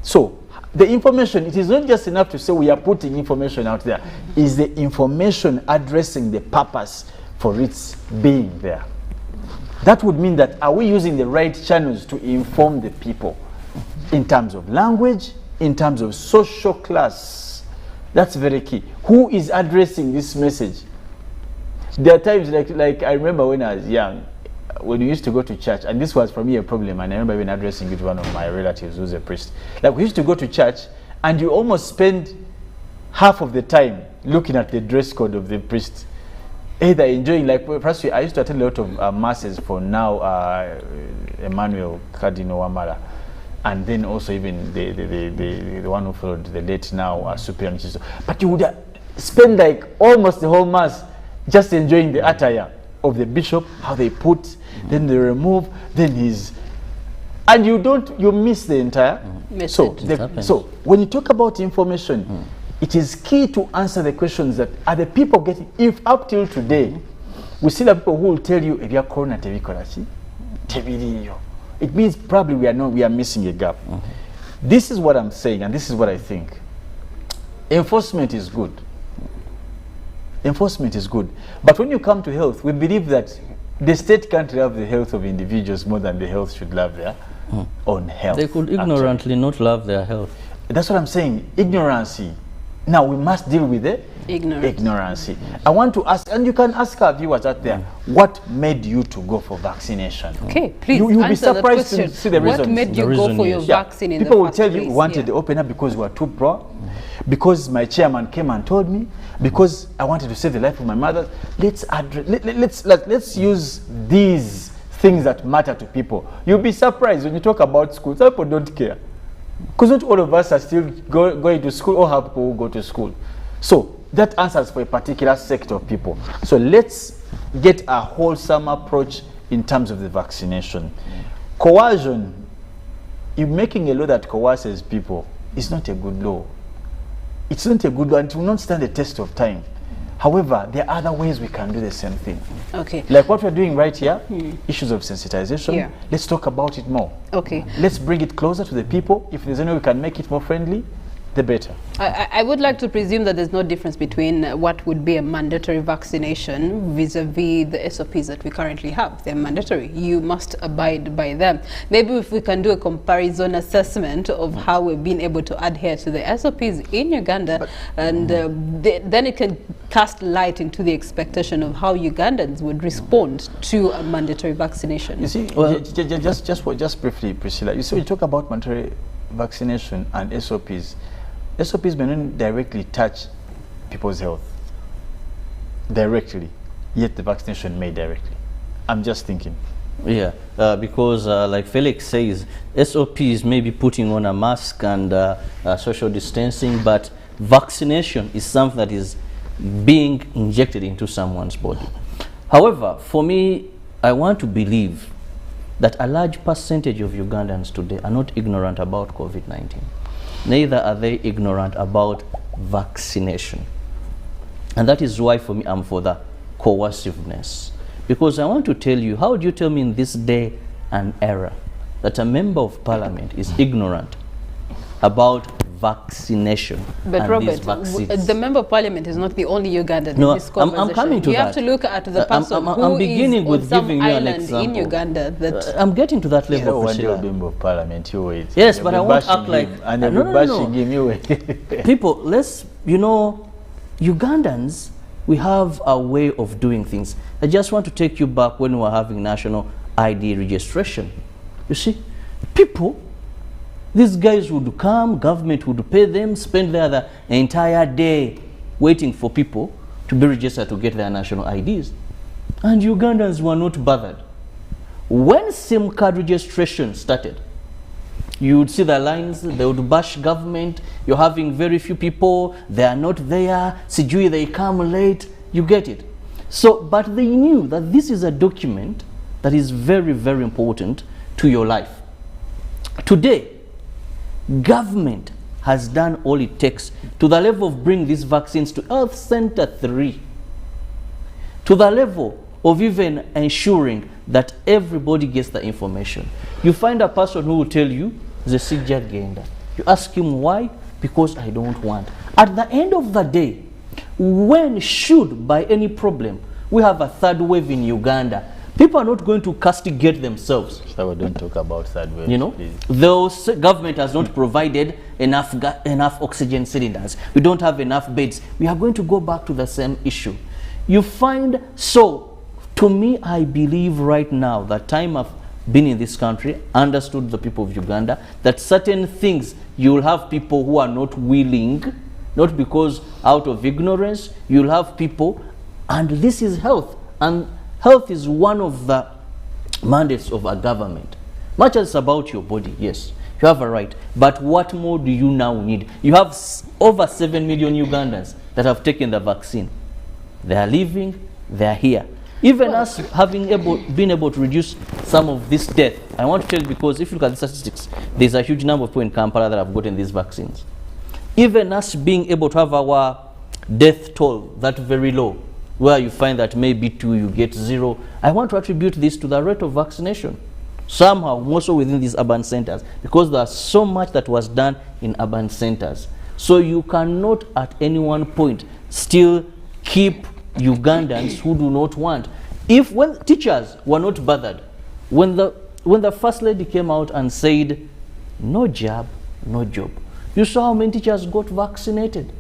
So the information, it is not just enough to say we are putting information out there. Is the information addressing the purpose for its being there? That would mean that, are we using the right channels to inform the people in terms of language, in terms of social class? That's very key. Who is addressing this message? There are times, like I remember when I was young, when we used to go to church, and this was for me a problem, and I remember even addressing it to one of my relatives who's a priest. Like, we used to go to church, and you almost spend half of the time looking at the dress code of the priest, either enjoying, like, perhaps I used to attend a lot of masses for now Emmanuel Cardinal Wamala, and then also even the one who followed the late now Superior. But you would spend like almost the whole mass just enjoying the attire of the bishop, how they put, then they remove, then and you miss the entire message. So when you talk about information, it is key to answer the questions that are the people getting. If up till today we see the people who will tell you if corona it means probably we are missing a gap. This is what I'm saying, and this is what I think. Enforcement is good. Enforcement is good. But when you come to health, we believe that the state can't love the health of individuals more than the health should love their own health. They could ignorantly not love their health. That's what I'm saying. Ignorancy. Now we must deal with the ignorancy. I want to ask, and you can ask our viewers out there, what made you to go for vaccination? Okay, please you'll be surprised to see the reasons. What made you go for your vaccine in the first place? People will tell you, wanted to open up because we were too pro, because my chairman came and told me, because I wanted to save the life of my mother. Let's use these things that matter to people. You'll be surprised when you talk about school. Some people don't care, because not all of us are still going to school or have people who go to school. So that answers for a particular sector of people. So let's get a wholesome approach in terms of the vaccination. Coercion, you're making a law that coerces people, is not a good law. It's not a good law, and it will not stand the test of time. However, there are other ways we can do the same thing. Okay. Like what we're doing right here, issues of sensitization. Yeah. Let's talk about it more. Okay. Let's bring it closer to the people. If there's any way we can make it more friendly, the better. I would like to presume that there's no difference between what would be a mandatory vaccination vis-a-vis the SOPs that we currently have. They're mandatory. You must abide by them. Maybe if we can do a comparison assessment of how we've been able to adhere to the SOPs in Uganda, and then it can cast light into the expectation of how Ugandans would respond to a mandatory vaccination. You see, well, just briefly, Priscilla, you see, when you talk about mandatory vaccination and SOPs, SOPs may not directly touch people's health directly, yet the vaccination may directly. I'm just thinking. Yeah, because like Felix says, SOPs may be putting on a mask and social distancing, but vaccination is something that is being injected into someone's body. However, for me, I want to believe that a large percentage of Ugandans today are not ignorant about COVID-19. Neither are they ignorant about vaccination. And that is why for me I'm for the coerciveness. Because I want to tell you, how do you tell me in this day and era that a member of parliament is ignorant about vaccination. But and Robert, these vaccines. the member of parliament is not the only Ugandan No, in this conversation. I'm coming to you that. have to look at the person I'm beginning who with is on some giving you an island example. in Uganda. That I'm getting to that level, One Priscilla. member of parliament, you wait. Yes, but I won't act like... And no, you'll no, be no, bashing him, you wait. People, let's, you know, Ugandans, we have a way of doing things. I just want to take you back when we were having national ID registration. You see, people, these guys would come, government would pay them, spend there the entire day waiting for people to be registered to get their national IDs. And Ugandans were not bothered. When SIM card registration started, you would see the lines, they would bash government, you're having very few people, they are not there, sijui they come late, you get it. So, but they knew that this is a document that is very, very important to your life. Today, government has done all it takes to the level of bringing these vaccines to Health Center 3, to the level of even ensuring that everybody gets the information. You find a person who will tell you, the Sijja Genda. You ask him why? Because I don't want. At the end of the day, when should, by any problem, we have a third wave in Uganda, people are not going to castigate themselves. So we don't talk about third wave, you know, please. Those government has not provided enough oxygen cylinders. We don't have enough beds. We are going to go back to the same issue. You find, so to me, I believe right now that time I've been in this country, understood the people of Uganda, that certain things you'll have people who are not willing, not because out of ignorance, you'll have people, and this is health, and health is one of the mandates of a government. Much as it's about your body, yes, you have a right, but what more do you now need? You have over 7 million Ugandans that have taken the vaccine. They are living, they are here. Even us having been able to reduce some of this death, I want to tell you, because if you look at the statistics, there's a huge number of people in Kampala that have gotten these vaccines. Even us being able to have our death toll that very low, where you find that maybe 2, you get 0, I want to attribute this to the rate of vaccination. Somehow, more so within these urban centers, because there's so much that was done in urban centers. So you cannot at any one point still keep Ugandans who do not want. When teachers were not bothered, when the first lady came out and said, no jab, no job, you saw how many teachers got vaccinated.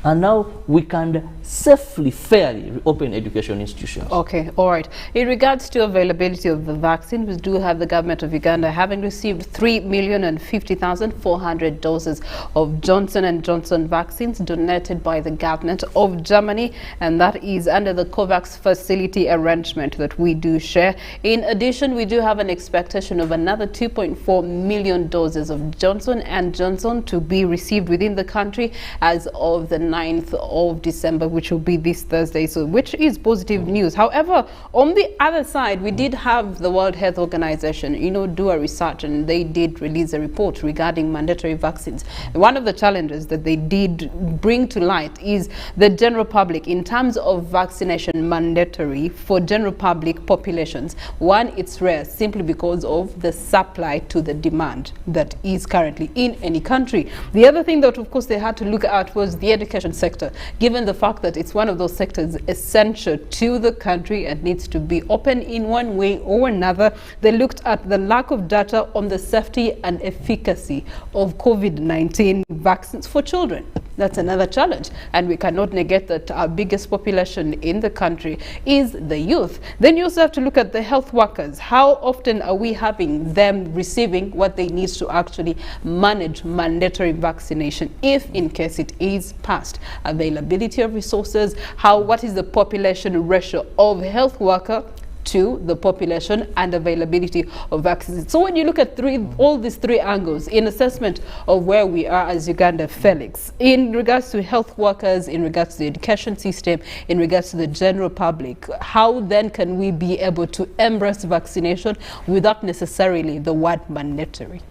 And now we can safely, fairly reopen education institutions. Okay, all right. In regards to availability of the vaccine, we do have the government of Uganda having received 3,050,400 doses of Johnson & Johnson vaccines donated by the government of Germany, and that is under the COVAX facility arrangement that we do share. In addition, we do have an expectation of another 2.4 million doses of Johnson & Johnson to be received within the country as of the 9th of December, which will be this Thursday, so which is positive news. However, on the other side, we did have the World Health Organization, do a research, and they did release a report regarding mandatory vaccines. One of the challenges that they did bring to light is the general public in terms of vaccination mandatory for general public populations. One, it's rare simply because of the supply to the demand that is currently in any country. The other thing that, of course, they had to look at was the education sector, given the fact that it's one of those sectors essential to the country and needs to be open in one way or another. They looked at the lack of data on the safety and efficacy of COVID-19 vaccines for children. That's another challenge, and we cannot negate that our biggest population in the country is the youth. Then you also have to look at the health workers. How often are we having them receiving what they need to actually manage mandatory vaccination if in case it is passed? Availability of resources, what is the population ratio of health worker to the population, and availability of vaccines. So when you look at all these three angles in assessment of where we are as Uganda, Felix, in regards to health workers, in regards to the education system, in regards to the general public, how then can we be able to embrace vaccination without necessarily the word mandatory?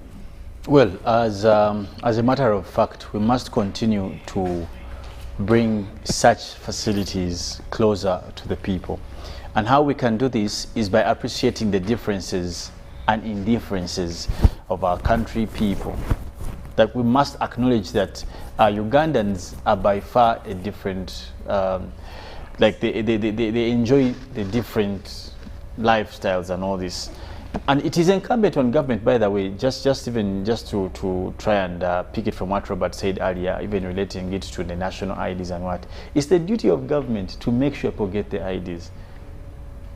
Well, as a matter of fact, we must continue to bring such facilities closer to the people. And how we can do this is by appreciating the differences and indifferences of our country people. that we must acknowledge that Ugandans are by far a different, like they enjoy the different lifestyles and all this. And it is incumbent on government, by the way, just to try and pick it from what Robert said earlier, even relating it to the national IDs and what. It's the duty of government to make sure people get the IDs.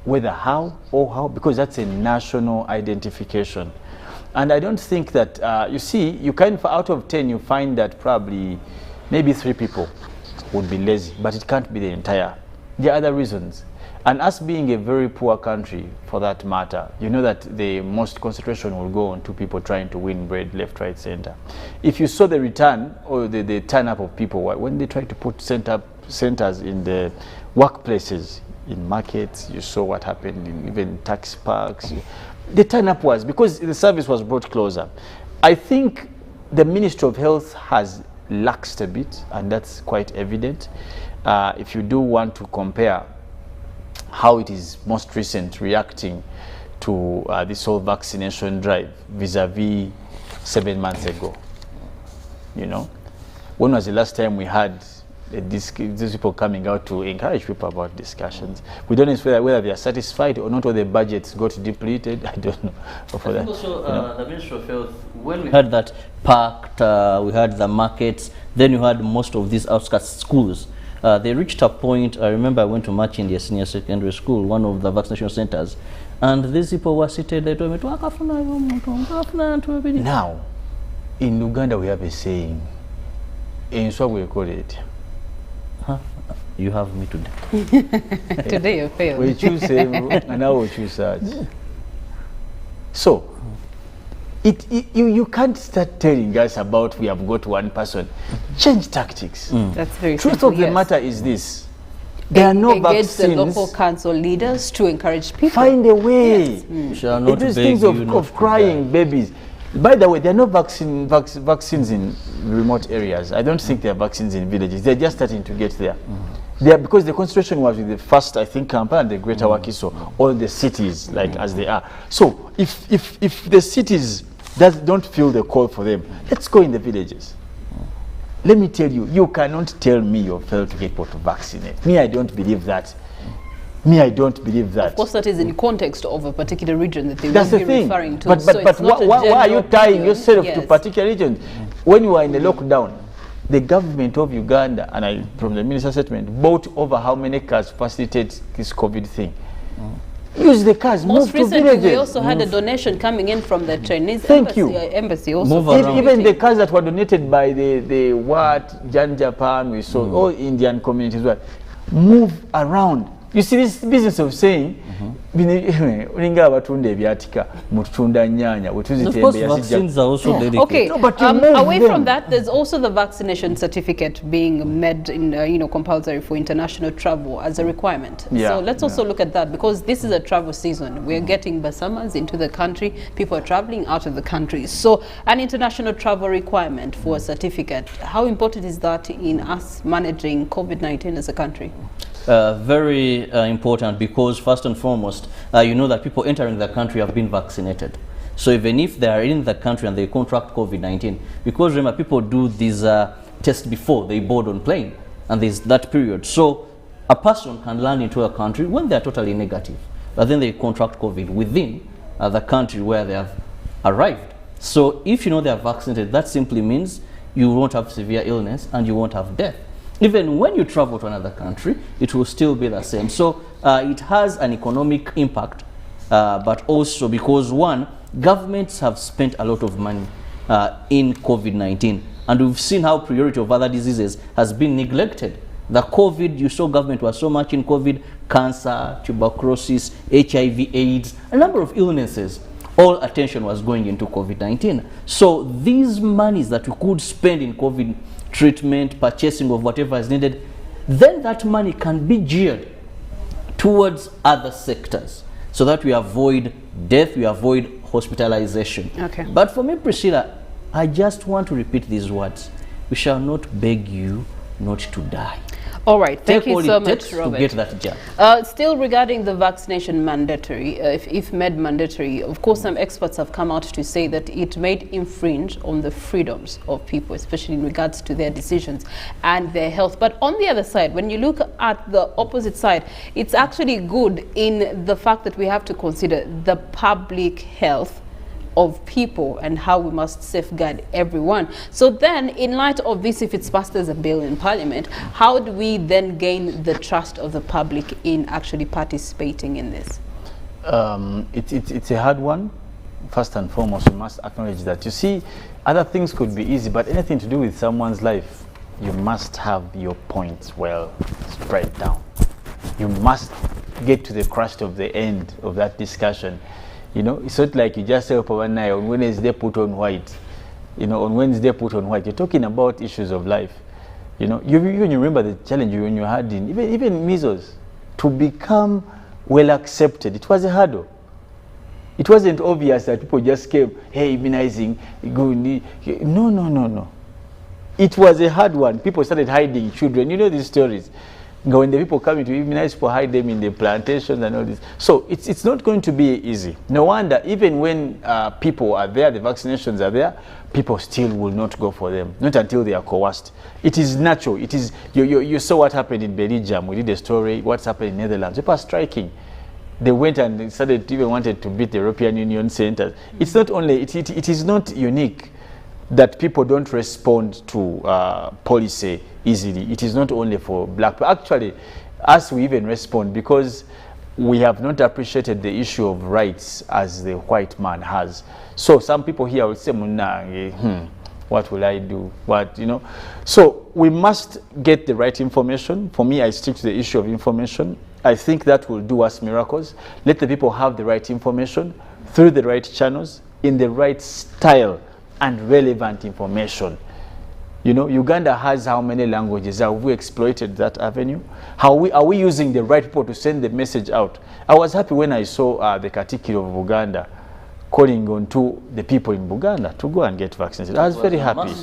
Whether how or how, because that's a national identification. And I don't think that, you see, you can, out of 10, you find that probably maybe 3 people would be lazy, but it can't be the entire. There are other reasons. And us being a very poor country, for that matter, you know that the most concentration will go on to people trying to win bread left, right, center. If you saw the return or the turn up of people, when they try to put centers in the workplaces, in markets, you saw what happened in even taxi parks. The turn up was because the service was brought closer. I think the Ministry of Health has laxed a bit, and that's quite evident. If you do want to compare how it is most recent reacting to this whole vaccination drive vis-a-vis 7 months ago. You know, when was the last time we had these people coming out to encourage people about discussions? We don't know whether they are satisfied or not, or the budgets got depleted. I don't know. For that, also, the Ministry of Health, when we had that packed, we had the markets, then you had most of these outskirts schools. They reached a point, I remember I went to Machindia Senior Secondary School, one of the vaccination centers, and these people were seated, they told me, now, in Uganda we have a saying, in so we call it. Huh? You have me today. Today you failed. We choose and I will choose such. So, you can't start telling us about we have got one person. Change tactics. That's very Truth simple, of the yes. matter is this. There are no Engage vaccines. the local council leaders to encourage people. Find a way. Yes. Shall not These beg things you of crying babies. By the way, there are no vaccines in remote areas. I don't think there are vaccines in villages. They're just starting to get there. They are, because the concentration was with the first, I think, Kampala and the Greater Wakiso, all the cities like as they are. So if the cities don't feel the call for them, let's go in the villages. Let me tell you, you cannot tell me you failed to get people to vaccinate. Me, I don't believe that. Me, I don't believe that. Of course, that is in context of a particular region that they That's will the be thing. referring to. But why are you tying yourself to Yes. particular regions? When you are in the lockdown, the government of Uganda, and from the minister's statement, bought over how many cars facilitate this COVID thing. Use the cars, Most move to recently, villages. we also had a donation coming in from the Chinese Thank embassy also. Even the cars that were donated by the Jan Japan, we saw all Indian communities, move around. You see this business of saying, ulinga abatunda ebyatika mutunda nyanya vaccines are also dedicated. Okay, No, but you away move from them. that, there's also the vaccination certificate being made in compulsory for international travel as a requirement. Yeah, So let's also look at that, because this is a travel season. We're getting basamas into the country. People are traveling out of the country. So an international travel requirement for a certificate, how important is that in us managing COVID-19 as a country? Very important, because first and foremost, you know that people entering the country have been vaccinated. So even if they are in the country and they contract COVID-19, because remember, people do these tests before they board on plane, and there's that period. So a person can land into a country when they are totally negative, but then they contract COVID within the country where they have arrived. So if you know they are vaccinated, that simply means you won't have severe illness and you won't have death. Even when you travel to another country, it will still be the same. So it has an economic impact, but also because, one, governments have spent a lot of money in COVID-19, and we've seen how priority of other diseases has been neglected. The COVID, you saw government was so much in COVID, cancer, tuberculosis, HIV, AIDS, a number of illnesses. All attention was going into COVID-19. So these monies that we could spend in COVID treatment, purchasing of whatever is needed, then that money can be geared towards other sectors so that we avoid death, we avoid hospitalization. Okay. But for me, Priscilla, I just want to repeat these words. We shall not beg you not to die. All right, thank Take all you so it much, takes Robert. to get that jab. Still regarding the vaccination mandatory, if made mandatory, of course some experts have come out to say that it may infringe on the freedoms of people, especially in regards to their decisions and their health. But on the other side, when you look at the opposite side, it's actually good in the fact that we have to consider the public health of people and how we must safeguard everyone. So then, in light of this, if it's passed as a bill in Parliament, how do we then gain the trust of the public in actually participating in this? It's a hard one. First and foremost, we must acknowledge that. You see, other things could be easy, but anything to do with someone's life, you must have your points well spread down. You must get to the crust of the end of that discussion. You know, it's not like you just say one night on Wednesday put on white. You know, on Wednesday put on white. You're talking about issues of life. You know, you remember the challenge when you had in even measles to become well accepted. It was a hurdle. It wasn't obvious that people just came, hey, immunizing, go. No. It was a hard one. People started hiding children. You know these stories. When the people coming to immunize, people hide them in the plantations and all this. So it's not going to be easy. No wonder, even when people are there, the vaccinations are there, people still will not go for them. Not until they are coerced. It is natural. It is. You saw what happened in Belgium. We did a story. What's happened in Netherlands? People are striking. They went and they started even wanted to beat the European Union centers. It's not only. It is not unique that people don't respond to policy easily. It is not only for black people. Actually, us, we even respond because we have not appreciated the issue of rights as the white man has. So some people here will say, what will I do? What, you know? So we must get the right information. For me, I stick to the issue of information. I think that will do us miracles. Let the people have the right information through the right channels, in the right style, and relevant information. You know, Uganda has how many languages? Have we exploited that avenue? Are we using the right people to send the message out? I was happy when I saw the Katikkiro of Uganda calling on to the people in Uganda to go and get vaccinated. I was very happy.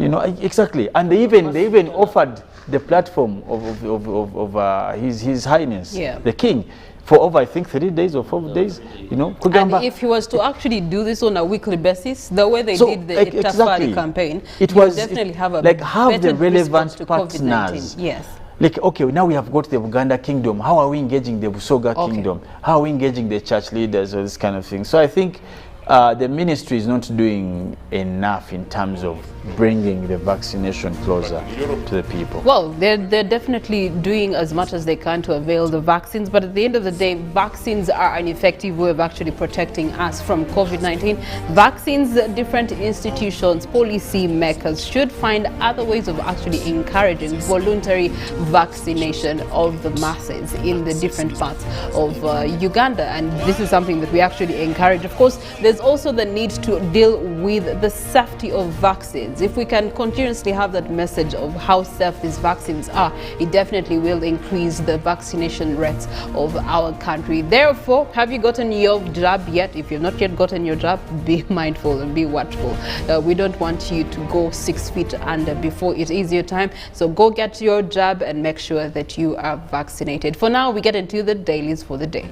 You know, exactly. And they even offered the platform of His Highness, the King, for over, I think, 3 days or 4 days, you know. And if he was to actually do this on a weekly basis, the way they did the Tafari campaign, it was definitely have a like have the relevant to partners. Yes. Like, okay, now we have got the Uganda Kingdom. How are we engaging the Busoga Kingdom? How are we engaging the church leaders or this kind of thing? So I think the ministry is not doing enough in terms of bringing the vaccination closer to the people. Well, they're definitely doing as much as they can to avail the vaccines, but at the end of the day, vaccines are an effective way of actually protecting us from COVID-19. Vaccines, different institutions, policy makers should find other ways of actually encouraging voluntary vaccination of the masses in the different parts of Uganda, and this is something that we actually encourage. Of course, there's also the need to deal with the safety of vaccines. If we can continuously have that message of how safe these vaccines are, it definitely will increase the vaccination rates of our country. Therefore, have you gotten your jab yet? If you've not yet gotten your jab, be mindful and be watchful. We don't want you to go 6 feet under before it is your time. So go get your jab and make sure that you are vaccinated. For now, we get into the dailies for the day.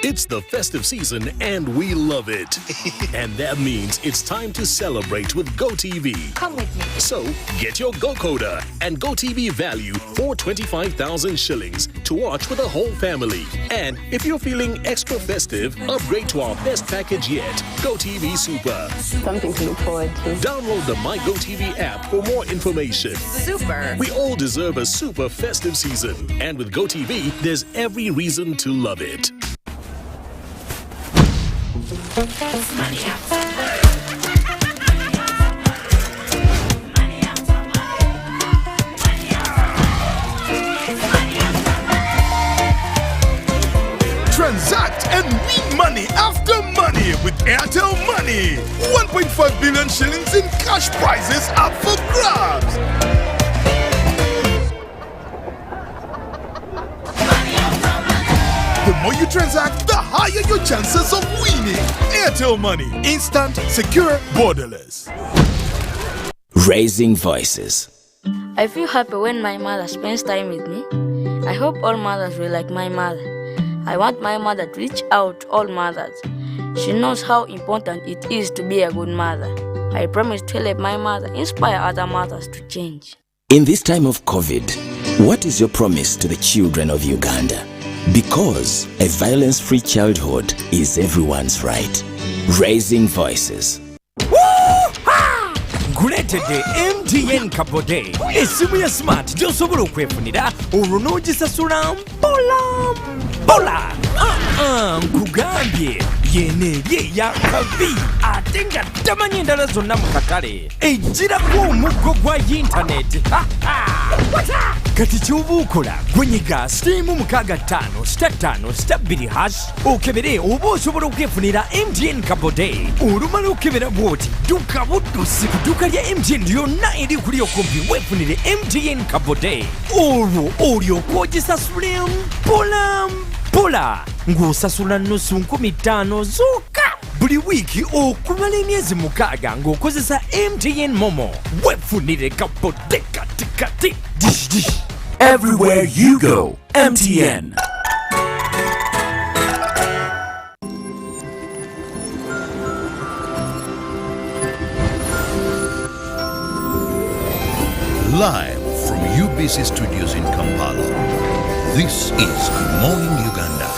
It's the festive season and we love it. And that means it's time to celebrate with GoTV. Come with me. So get your GoCoder and GoTV value for 25,000 shillings to watch with the whole family. And if you're feeling extra festive, upgrade to our best package yet, GoTV Super. Something to look forward to. Download the My GoTV app for more information. Super. We all deserve a super festive season. And with GoTV, there's every reason to love it. Transact and win money after money with Airtel Money. 1.5 billion shillings in cash prizes up for grabs. more you transact, the higher your chances of winning. Airtel Money. Instant, secure, borderless. Raising voices. I feel happy when my mother spends time with me. I hope all mothers will like my mother. I want my mother to reach out to all mothers. She knows how important it is to be a good mother. I promise to help my mother inspire other mothers to change. In this time of COVID, what is your promise to the children of Uganda? Because a violence-free childhood is everyone's right. Raising voices. Guletede MTN Kabode esimu ya smart gyosobola okwefunira olwo n'ogisasula mpola nkugambye yenebye yakabi ate nga tamanyi endala zonna mu katale ejjirako omuggo gwa yintaneti kati ky'oba okola gwenyiga *655*2 okebere oba osobola okwefunira MTN Kabode olumala okebera bwoti dduka buddusi ku dduka lya MTN lyonna eri kuli okumpi weefunire MTN Kabode olwo olyoka ogisasule mpola ng'osasula nusu 15 zokka buli wiiki okumala emyezi 6 ng'okozesa MTN Momo weefunire Kabode kati dish. Everywhere you go, MTN. Live from UBC Studios in Kampala, this is Good Morning Uganda.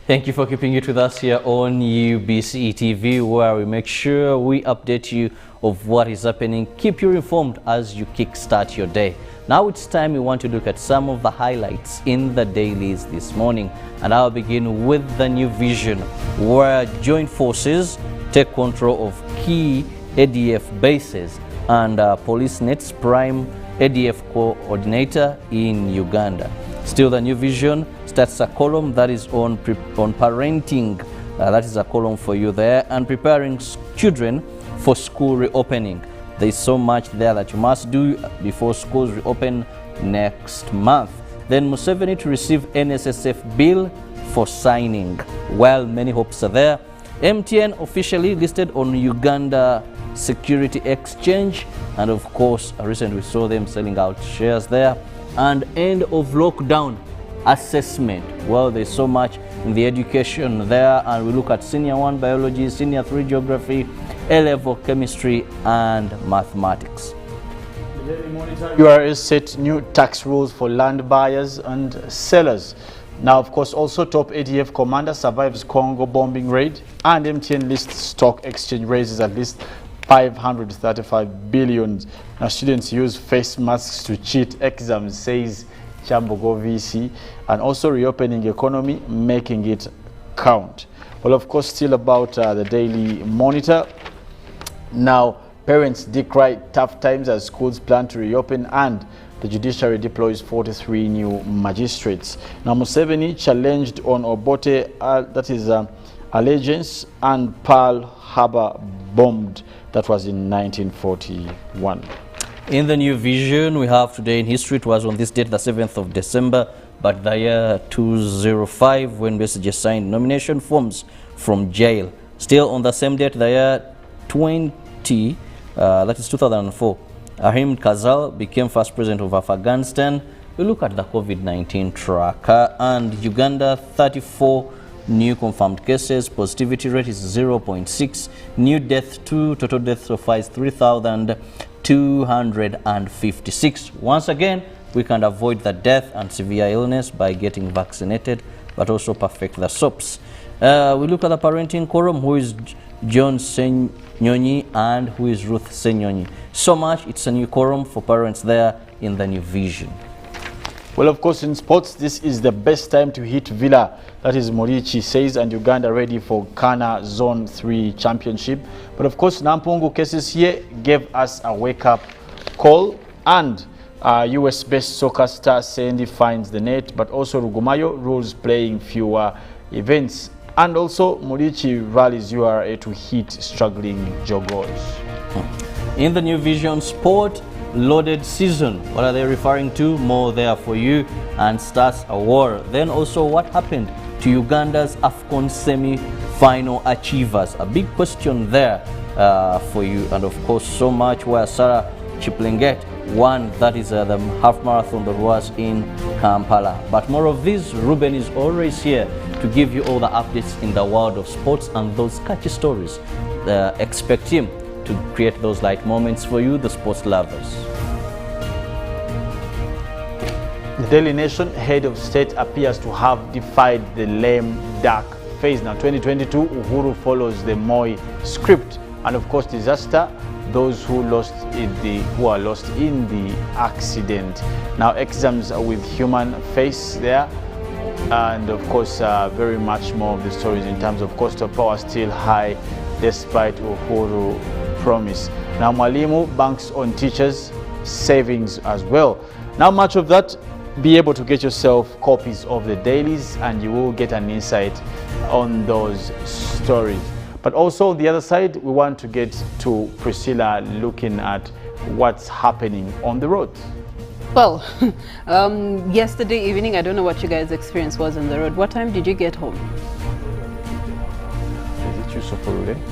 Thank you for keeping it with us here on UBC TV, where we make sure we update you of what is happening, keep you informed as you kickstart your day. Now it's time we want to look at some of the highlights in the dailies this morning, and I'll begin with the New Vision, where joint forces take control of key ADF bases and Police Net's prime ADF coordinator in Uganda. Still, the New Vision starts a column that is on parenting. That is a column for you there, and preparing children for school reopening. There is so much there that you must do before schools reopen next month. Then Museveni to receive NSSF bill for signing. While many hopes are there, MTN officially listed on Uganda Security Exchange, and of course recently we saw them selling out shares there. And end of lockdown assessment. Well, there's so much in the education there, and we look at Senior 1 Biology, Senior 3 Geography, A-Level Chemistry and Mathematics. The Daily Monitor URS set new tax rules for land buyers and sellers. Now, of course, also top ADF commander survives Congo bombing raid, and MTN lists stock exchange raises at least 535 billion. Now, students use face masks to cheat exams, says Chambogo VC, and also reopening economy, making it count. Well, of course, still about the Daily Monitor. Now, parents decry tough times as schools plan to reopen, and the Judiciary deploys 43 new magistrates. Now, Museveni challenged on Obote, that is allegiance, and Pearl Harbor bombed. That was in 1941. In the New Vision, we have today in history, it was on this date, the 7th of December, but the year 2005, when Besigye signed nomination forms from jail. Still on the same date, the year that is 2004, Ahim Kazal became first president of Afghanistan. We look at the COVID-19 tracker, and Uganda, 34 new confirmed cases, positivity rate is 0.6, new death to total death so far is 3,256. Once again, we can avoid the death and severe illness by getting vaccinated, but also perfect the SOPs. We look at the parenting quorum, who is John Senyonyi and who is Ruth Senyonyi. So much, it's a new quorum for parents there in the New Vision. Well, of course, in sports, this is the best time to hit Villa. That is Morichi says, and Uganda ready for Kana Zone 3 Championship. But of course, Nampungu cases here gave us a wake-up call, and US-based soccer star Sandy finds the net, but also Rugumayo rules playing fewer events. And also, Morichi rallies URA to hit struggling Jogos. In the New Vision Sport, loaded season. What are they referring to? More there for you, and starts a war. Then also, what happened to Uganda's AFCON semi-final achievers? A big question there for you, and of course so much where Sarah Chiplenget won, that is the half marathon that was in Kampala. But more of this, Ruben is always here to give you all the updates in the world of sports and those catchy stories. Expect him to create those light moments for you, the sports lovers. The Daily Nation head of state appears to have defied the lame duck phase. Now 2022, Uhuru follows the Moi script, and of course disaster, those who are lost in the accident. Now exams with human face there, and of course very much more of the stories in terms of cost of power still high despite Uhuru promise. Now Mwalimu banks on teachers' savings as well. Now much of that, be able to get yourself copies of the dailies and you will get an insight on those stories. But also the other side, we want to get to Priscilla looking at what's happening on the road. Well, yesterday evening, I don't know what you guys' experience was on the road. What time did you get home?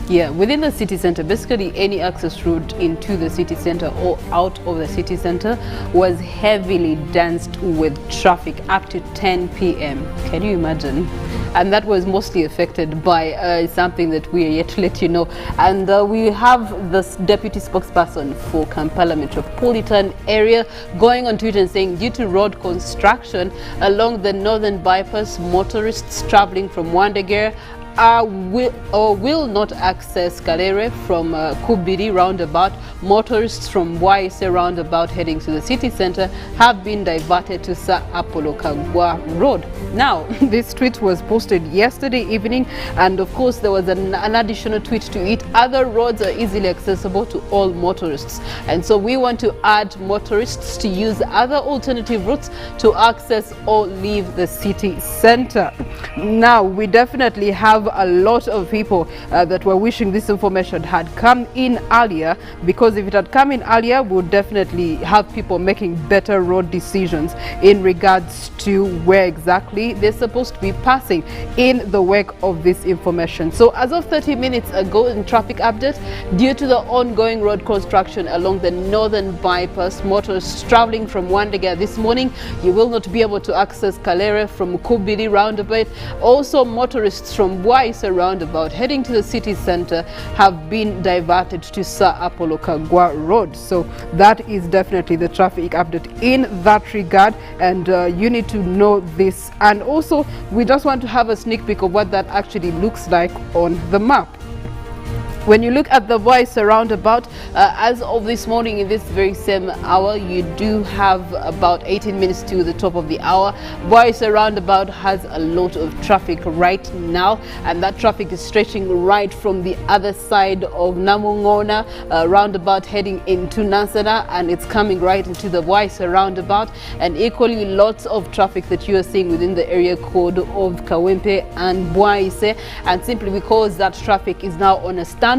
Yeah, within the city center, basically any access route into the city center or out of the city center was heavily danced with traffic up to 10 p.m. Can you imagine? And that was mostly affected by something that we are yet to let you know. And we have this deputy spokesperson for Kampala metropolitan area going on Twitter and saying, due to road construction along the northern bypass, motorists traveling from Wandegere will not access Kalere from Kubiri roundabout. Motorists from Waise roundabout heading to the city center have been diverted to Sir Apollo Kagwa Road. Now, this tweet was posted yesterday evening, and of course there was an additional tweet to it. Other roads are easily accessible to all motorists, and so we want to add motorists to use other alternative routes to access or leave the city center. Now, we definitely have a lot of people that were wishing this information had come in earlier, because if it had come in earlier, we would definitely have people making better road decisions in regards to where exactly they're supposed to be passing in the wake of this information. So as of 30 minutes ago, in traffic update, due to the ongoing road construction along the northern bypass, motorists traveling from Wandegere this morning, you will not be able to access Kalere from Kubiri roundabout. Also, motorists from Waise roundabout heading to the city center have been diverted to Sir Apollo Kagwa Road. So that is definitely the traffic update in that regard, and you need to know this. And also, we just want to have a sneak peek of what that actually looks like on the map. When you look at the Waise roundabout, as of this morning in this very same hour, you do have about 18 minutes to the top of the hour. Waise roundabout has a lot of traffic right now, and that traffic is stretching right from the other side of Namungona roundabout heading into Nansana, and it's coming right into the Waise roundabout, and equally lots of traffic that you are seeing within the area code of Kawempe and Waise, and simply because that traffic is now on a standstill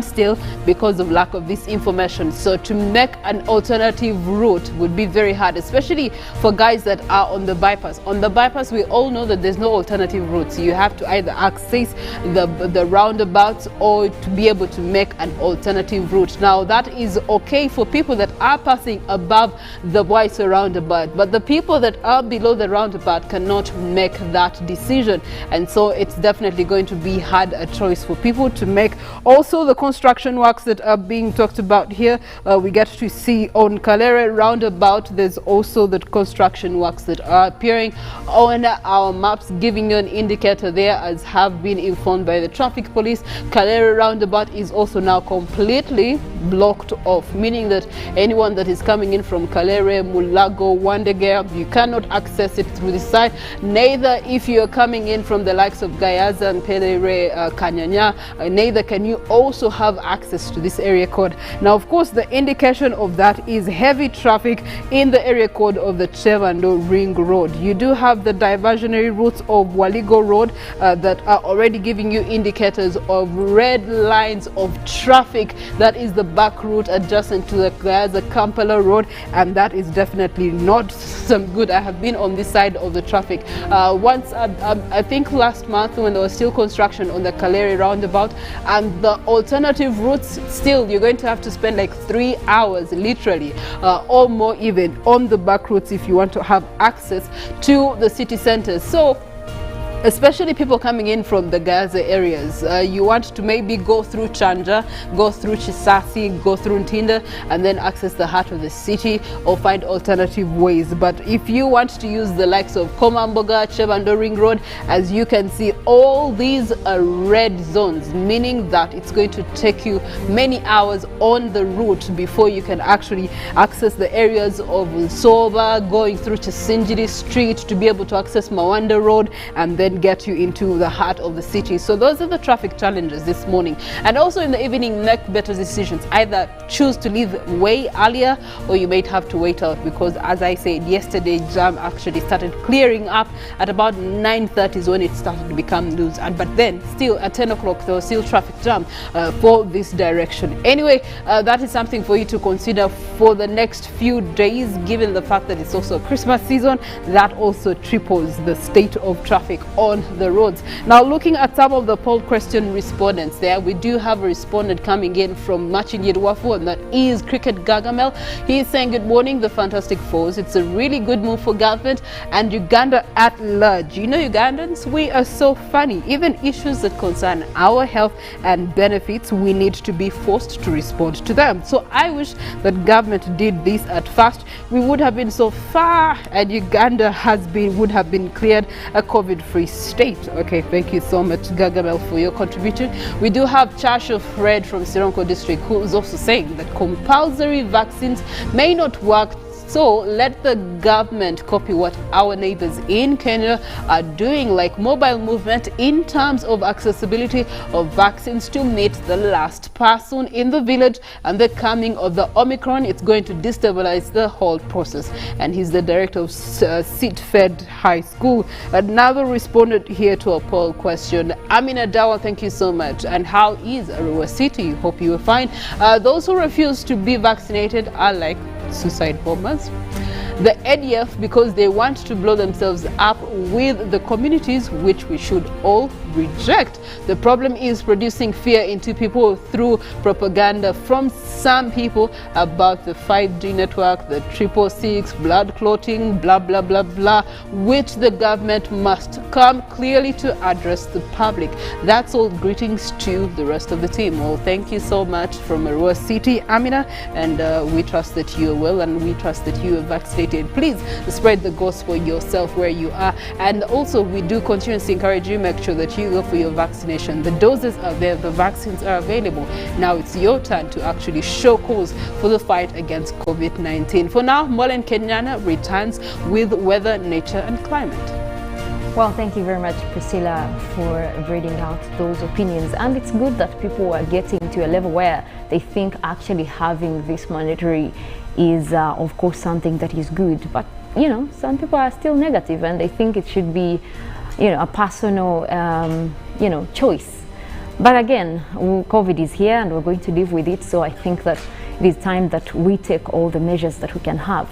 because of lack of this information. So to make an alternative route would be very hard, especially for guys that are on the bypass. On the bypass, we all know that there's no alternative route. So you have to either access the roundabouts or to be able to make an alternative route. Now that is okay for people that are passing above the Waise roundabout, but the people that are below the roundabout cannot make that decision, and so it's definitely going to be hard a choice for people to make. Also, the construction works that are being talked about here, we get to see on Kalere roundabout, there's also the construction works that are appearing on our maps, giving you an indicator there, as have been informed by the traffic police. Kalere roundabout is also now completely blocked off, meaning that anyone that is coming in from Kalere, Mulago, Wandegere, you cannot access it through the side. Neither if you're coming in from the likes of Gayaza and Pelere, Kanyanya, neither can you also have access to this area code. Now, of course, the indication of that is heavy traffic in the area code of the Chevando Ring Road. You do have the diversionary routes of Waligo Road that are already giving you indicators of red lines of traffic. That is the back route adjacent to the Gaza Kampala road, and that is definitely not some good. I have been on this side of the traffic once, I think last month, when there was still construction on the Kaleri roundabout, and the alternative routes, still you're going to have to spend like 3 hours literally or more even on the back routes if you want to have access to the city centers. So especially people coming in from the Gaza areas, you want to maybe go through Chanja, go through Chisasi, go through Ntinda, and then access the heart of the city or find alternative ways. But if you want to use the likes of Komamboga, Chebando Ring Road, as you can see, all these are red zones, meaning that it's going to take you many hours on the route before you can actually access the areas of Soba, going through Chisinjiri Street to be able to access Mawanda Road, and then get you into the heart of the city. So those are the traffic challenges this morning. And also in the evening, make better decisions. Either choose to leave way earlier, or you might have to wait out, because as I said yesterday, jam actually started clearing up at about 9:30 is when it started to become loose. But then still at 10 o'clock there was still traffic jam for this direction. Anyway, that is something for you to consider for the next few days, given the fact that it's also Christmas season. That also triples the state of traffic on the roads. Now, looking at some of the poll question respondents there, we do have a respondent coming in from Machinyiruwafu, and that is Cricket Gargamel. He is saying, good morning, the Fantastic Fours. It's a really good move for government and Uganda at large. You know, Ugandans, we are so funny. Even issues that concern our health and benefits, we need to be forced to respond to them. So I wish that government did this at first. We would have been so far, and Uganda would have been cleared a COVID-free state. Okay, thank you so much, Gargamel, for your contribution. We do have Chash of Red from Sironko district, who is also saying that compulsory vaccines may not work, so let the government copy what our neighbors in Kenya are doing, like mobile movement in terms of accessibility of vaccines to meet the last person in the village, and the coming of the Omicron, it's going to destabilize the whole process. And he's the director of Seat-Fed High School. Another respondent here to a poll question. Amina Dawa, thank you so much. And how is Arua City? Hope you are fine. Those who refuse to be vaccinated are like suicide bombers. The ADF, because they want to blow themselves up with the communities, which we should all reject. The problem is producing fear into people through propaganda from some people about the 5G network, the 666, blood clotting, blah, blah, blah, blah, which the government must come clearly to address the public. That's all. Greetings to the rest of the team. Well, thank you so much from Arua City, Amina, and we trust that you are well, and we trust that you are vaccinated. Please spread the gospel yourself where you are. And also, we do continuously encourage you, make sure that you go for your vaccination. The doses are there, the vaccines are available. Now it's your turn to actually show cause for the fight against COVID-19. For now, Molen Kenyana returns with weather, nature and climate. Well, thank you very much, Priscilla, for reading out those opinions. And it's good that people are getting to a level where they think actually having this mandatory is, of course, something that is good. But, you know, some people are still negative and they think it should be, you know, a personal, you know, choice. But again, COVID is here and we're going to live with it. So I think that it is time that we take all the measures that we can have.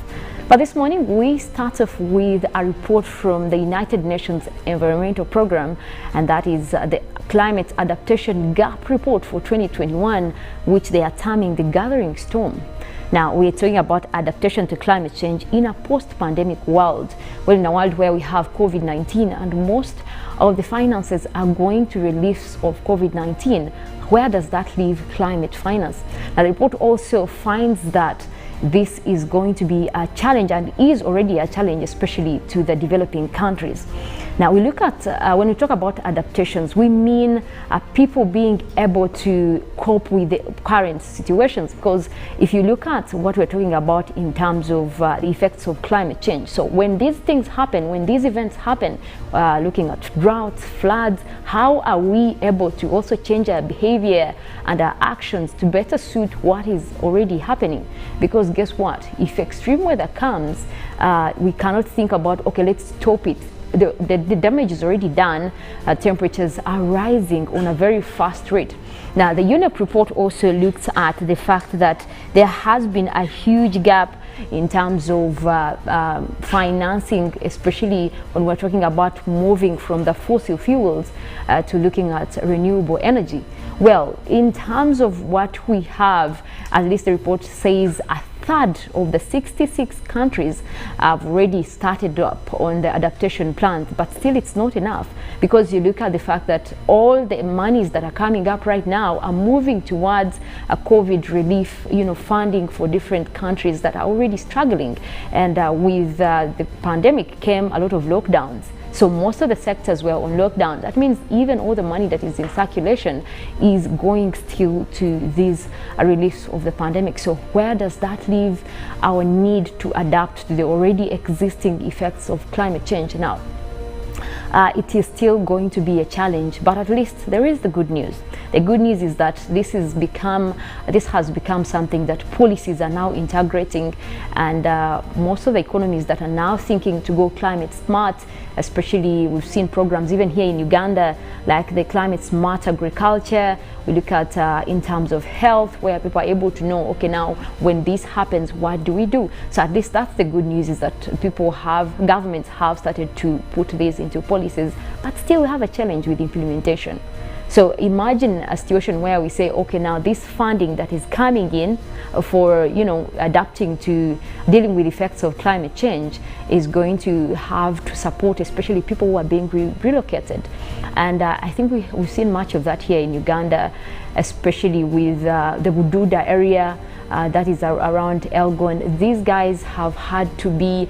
But this morning, we start off with a report from the United Nations Environmental Programme, and that is the Climate Adaptation Gap Report for 2021, which they are terming the Gathering Storm. Now, we're talking about adaptation to climate change in a post-pandemic world. Well, in a world where we have COVID-19 and most of the finances are going to relief of COVID-19, where does that leave climate finance? Now, the report also finds that this is going to be a challenge and is already a challenge, especially to the developing countries. Now, we look at, when we talk about adaptations, we mean people being able to cope with the current situations. Because if you look at what we're talking about in terms of the effects of climate change, so when these things happen, when these events happen, looking at droughts, floods, how are we able to also change our behavior and our actions to better suit what is already happening? Because guess what? If extreme weather comes, we cannot think about, okay, let's stop it the damage is already done. Temperatures are rising on a very fast rate. Now, the UNEP report also looks at the fact that there has been a huge gap in terms of financing, especially when we're talking about moving from the fossil fuels to looking at renewable energy. Well, in terms of what we have, at least the report says a third of the 66 countries have already started up on the adaptation plans, but still it's not enough, because you look at the fact that all the monies that are coming up right now are moving towards a COVID relief, funding for different countries that are already struggling. And with the pandemic came a lot of lockdowns. So most of the sectors were on lockdown. That means even all the money that is in circulation is going still to these reliefs of the pandemic. So where does that leave our need to adapt to the already existing effects of climate change now? It is still going to be a challenge, but at least there is the good news. The good news is that this has become something that policies are now integrating, and most of the economies that are now thinking to go climate smart, especially we've seen programs even here in Uganda like the climate smart agriculture. We look at in terms of health, where people are able to know, okay, now when this happens, what do we do? So at least that's the good news, is that governments have started to put this into policies, but still we have a challenge with implementation. So imagine a situation where we say, okay, now this funding that is coming in for, adapting to dealing with effects of climate change is going to have to support especially people who are being relocated. And I think we've seen much of that here in Uganda, especially with the Bududa area that is around Elgon. These guys have had to be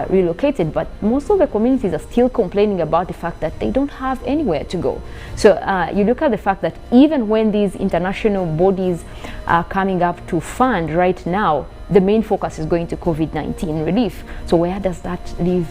relocated, but most of the communities are still complaining about the fact that they don't have anywhere to go. So you look at the fact that even when these international bodies are coming up to fund right now, the main focus is going to COVID-19 relief. So where does that leave,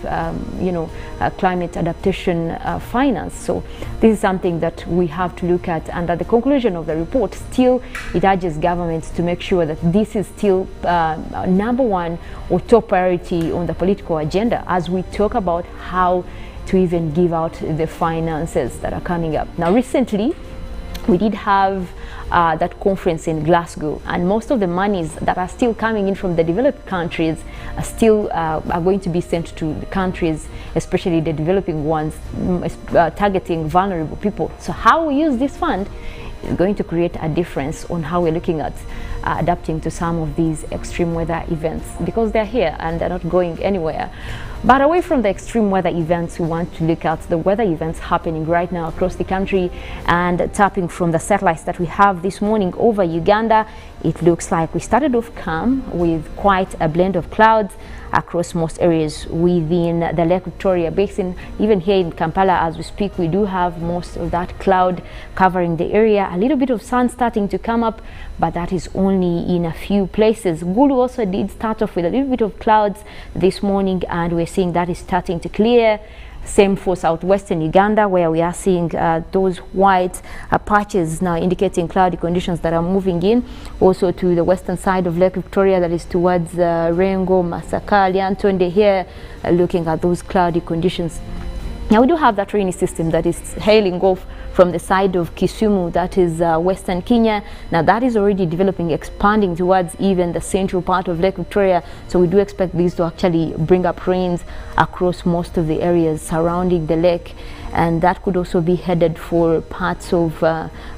climate adaptation finance? So this is something that we have to look at. And at the conclusion of the report, still it urges governments to make sure that this is still number one or top priority on the political agenda as we talk about how to even give out the finances that are coming up. Now, recently, we did have that conference in Glasgow, and most of the monies that are still coming in from the developed countries are still are going to be sent to the countries, especially the developing ones, targeting vulnerable people. So how we use this fund is going to create a difference on how we're looking at adapting to some of these extreme weather events, because they're here and they're not going anywhere. But away from the extreme weather events, we want to look at the weather events happening right now across the country, and tapping from the satellites that we have this morning over Uganda. It looks like we started off calm with quite a blend of clouds across most areas within the Lake Victoria Basin. Even here in Kampala, as we speak, we do have most of that cloud covering the area. A little bit of sun starting to come up, but that is only in a few places. Gulu also did start off with a little bit of clouds this morning, and we're seeing that is starting to clear. Same for southwestern Uganda, where we are seeing those white patches now indicating cloudy conditions that are moving in. Also to the western side of Lake Victoria, that is towards Rengo, Masaka, Lyantonde here, looking at those cloudy conditions. Now we do have that rainy system that is hailing off from the side of Kisumu, that is western Kenya. Now that is already developing, expanding towards even the central part of Lake Victoria. So we do expect these to actually bring up rains across most of the areas surrounding the lake. And that could also be headed for parts of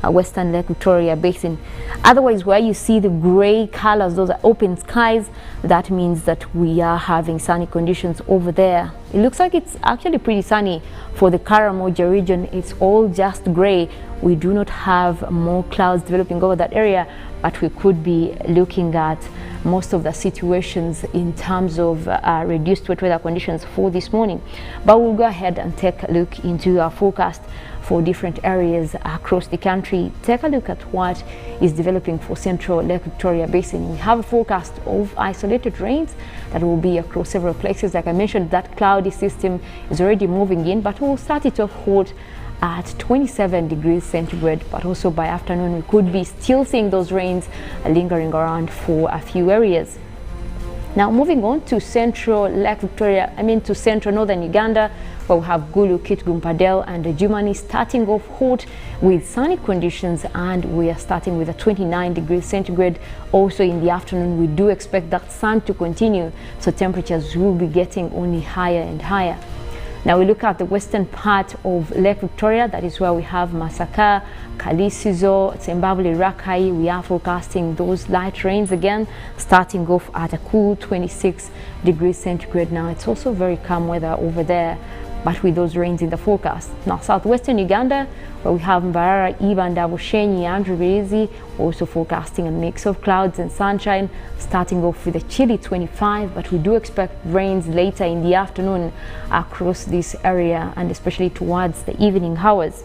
western Lake Victoria Basin. Otherwise, where you see the gray colors, those are open skies, that means that we are having sunny conditions over there. It looks like it's actually pretty sunny for the Karamoja region. It's all just gray. We do not have more clouds developing over that area, but we could be looking at most of the situations in terms of reduced wet weather conditions for this morning. But we'll go ahead and take a look into our forecast for different areas across the country. Take a look at what is developing for central Lake Victoria Basin. We have a forecast of isolated rains that will be across several places. Like I mentioned, that cloudy system is already moving in, but we'll start it off hot at 27 degrees centigrade, but also by afternoon we could be still seeing those rains lingering around for a few areas. Now moving on to central Lake Victoria, to central northern Uganda, where we have Gulu, Kitgum, Padel and Jumani starting off hot with sunny conditions, and we are starting with a 29 degrees centigrade. Also in the afternoon we do expect that sun to continue, so temperatures will be getting only higher and higher. Now we look at the western part of Lake Victoria, that is where we have Masaka, Kalisizo, Zimbabwe, Rakai. We are forecasting those light rains again, starting off at a cool 26 degrees centigrade. Now it's also very calm weather over there, but with those rains in the forecast. Now southwestern Uganda, where we have Mbarara, Ibanda, Bushenyi, and Rubirizi, also forecasting a mix of clouds and sunshine, starting off with a chilly 25, but we do expect rains later in the afternoon across this area, and especially towards the evening hours.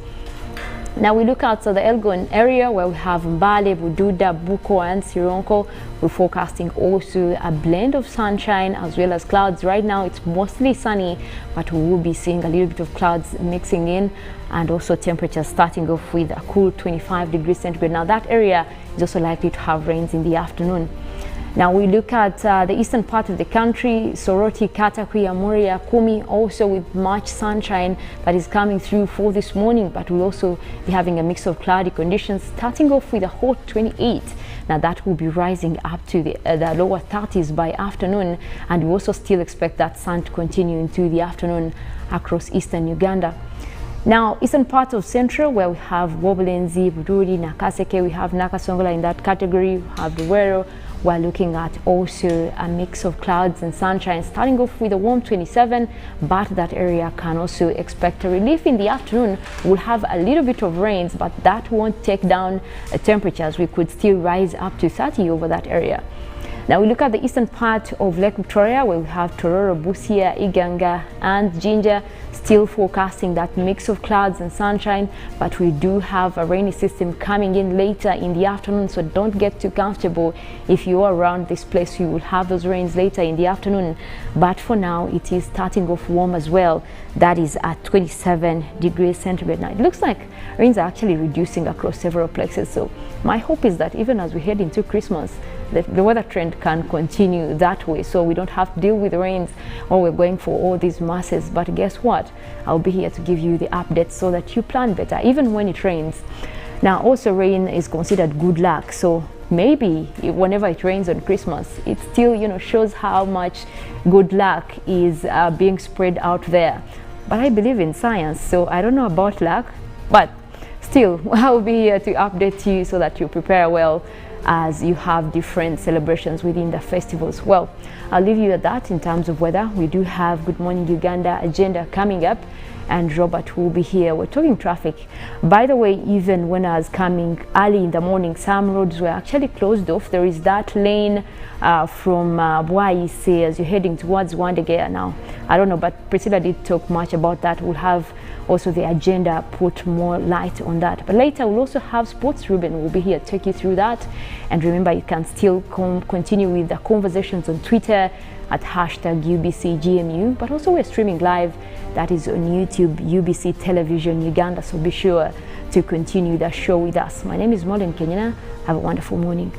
Now we look outside the Elgon area, where we have Mbale, Bududa, Buko and Sironko. We're forecasting also a blend of sunshine as well as clouds. Right now it's mostly sunny, but we will be seeing a little bit of clouds mixing in, and also temperatures starting off with a cool 25 degrees centigrade. Now that area is also likely to have rains in the afternoon. Now we look at the eastern part of the country, Soroti, Katakwi, Amuria, Kumi, also with much sunshine that is coming through for this morning, but we'll also be having a mix of cloudy conditions, starting off with a hot 28. Now that will be rising up to the lower 30s by afternoon, and we also still expect that sun to continue into the afternoon across eastern Uganda. Now, eastern part of central, where we have Wobulenzi, Bururi, Nakaseke, we have Nakasongola in that category, we have Luwero. We're looking at also a mix of clouds and sunshine, starting off with a warm 27, but that area can also expect a relief in the afternoon. We'll have a little bit of rains, but that won't take down temperatures. We could still rise up to 30 over that area. Now we look at the eastern part of Lake Victoria, where we have Tororo, Busia, Iganga and Jinja, still forecasting that mix of clouds and sunshine, but we do have a rainy system coming in later in the afternoon, so don't get too comfortable. If you are around this place, you will have those rains later in the afternoon, but for now it is starting off warm as well. That is at 27 degrees centigrade. Now it looks like rains are actually reducing across several places, so my hope is that even as we head into Christmas, the weather trend can continue that way, so we don't have to deal with rains while we're going for all these masses. But guess what? I'll be here to give you the updates so that you plan better even when it rains. Now also rain is considered good luck, so maybe whenever it rains on Christmas, it still shows how much good luck is being spread out there. But I believe in science, so I don't know about luck, but still I'll be here to update you so that you prepare well as you have different celebrations within the festivals. Well, I'll leave you at that in terms of weather. We do have Good Morning Uganda agenda coming up, and Robert will be here. We're talking traffic. By the way, even when I was coming early in the morning, some roads were actually closed off. There is that lane from Bwaise as you're heading towards Wandegea now. I don't know, but Priscilla did talk much about that. We'll have also the agenda put more light on that. But later we'll also have sports. Ruben will be here to take you through that. And remember, you can still continue with the conversations on Twitter at #UBCGMU, but also we're streaming live. That is on YouTube, UBC Television Uganda. So be sure to continue the show with us. My name is Molin Kenyana. Have a wonderful morning.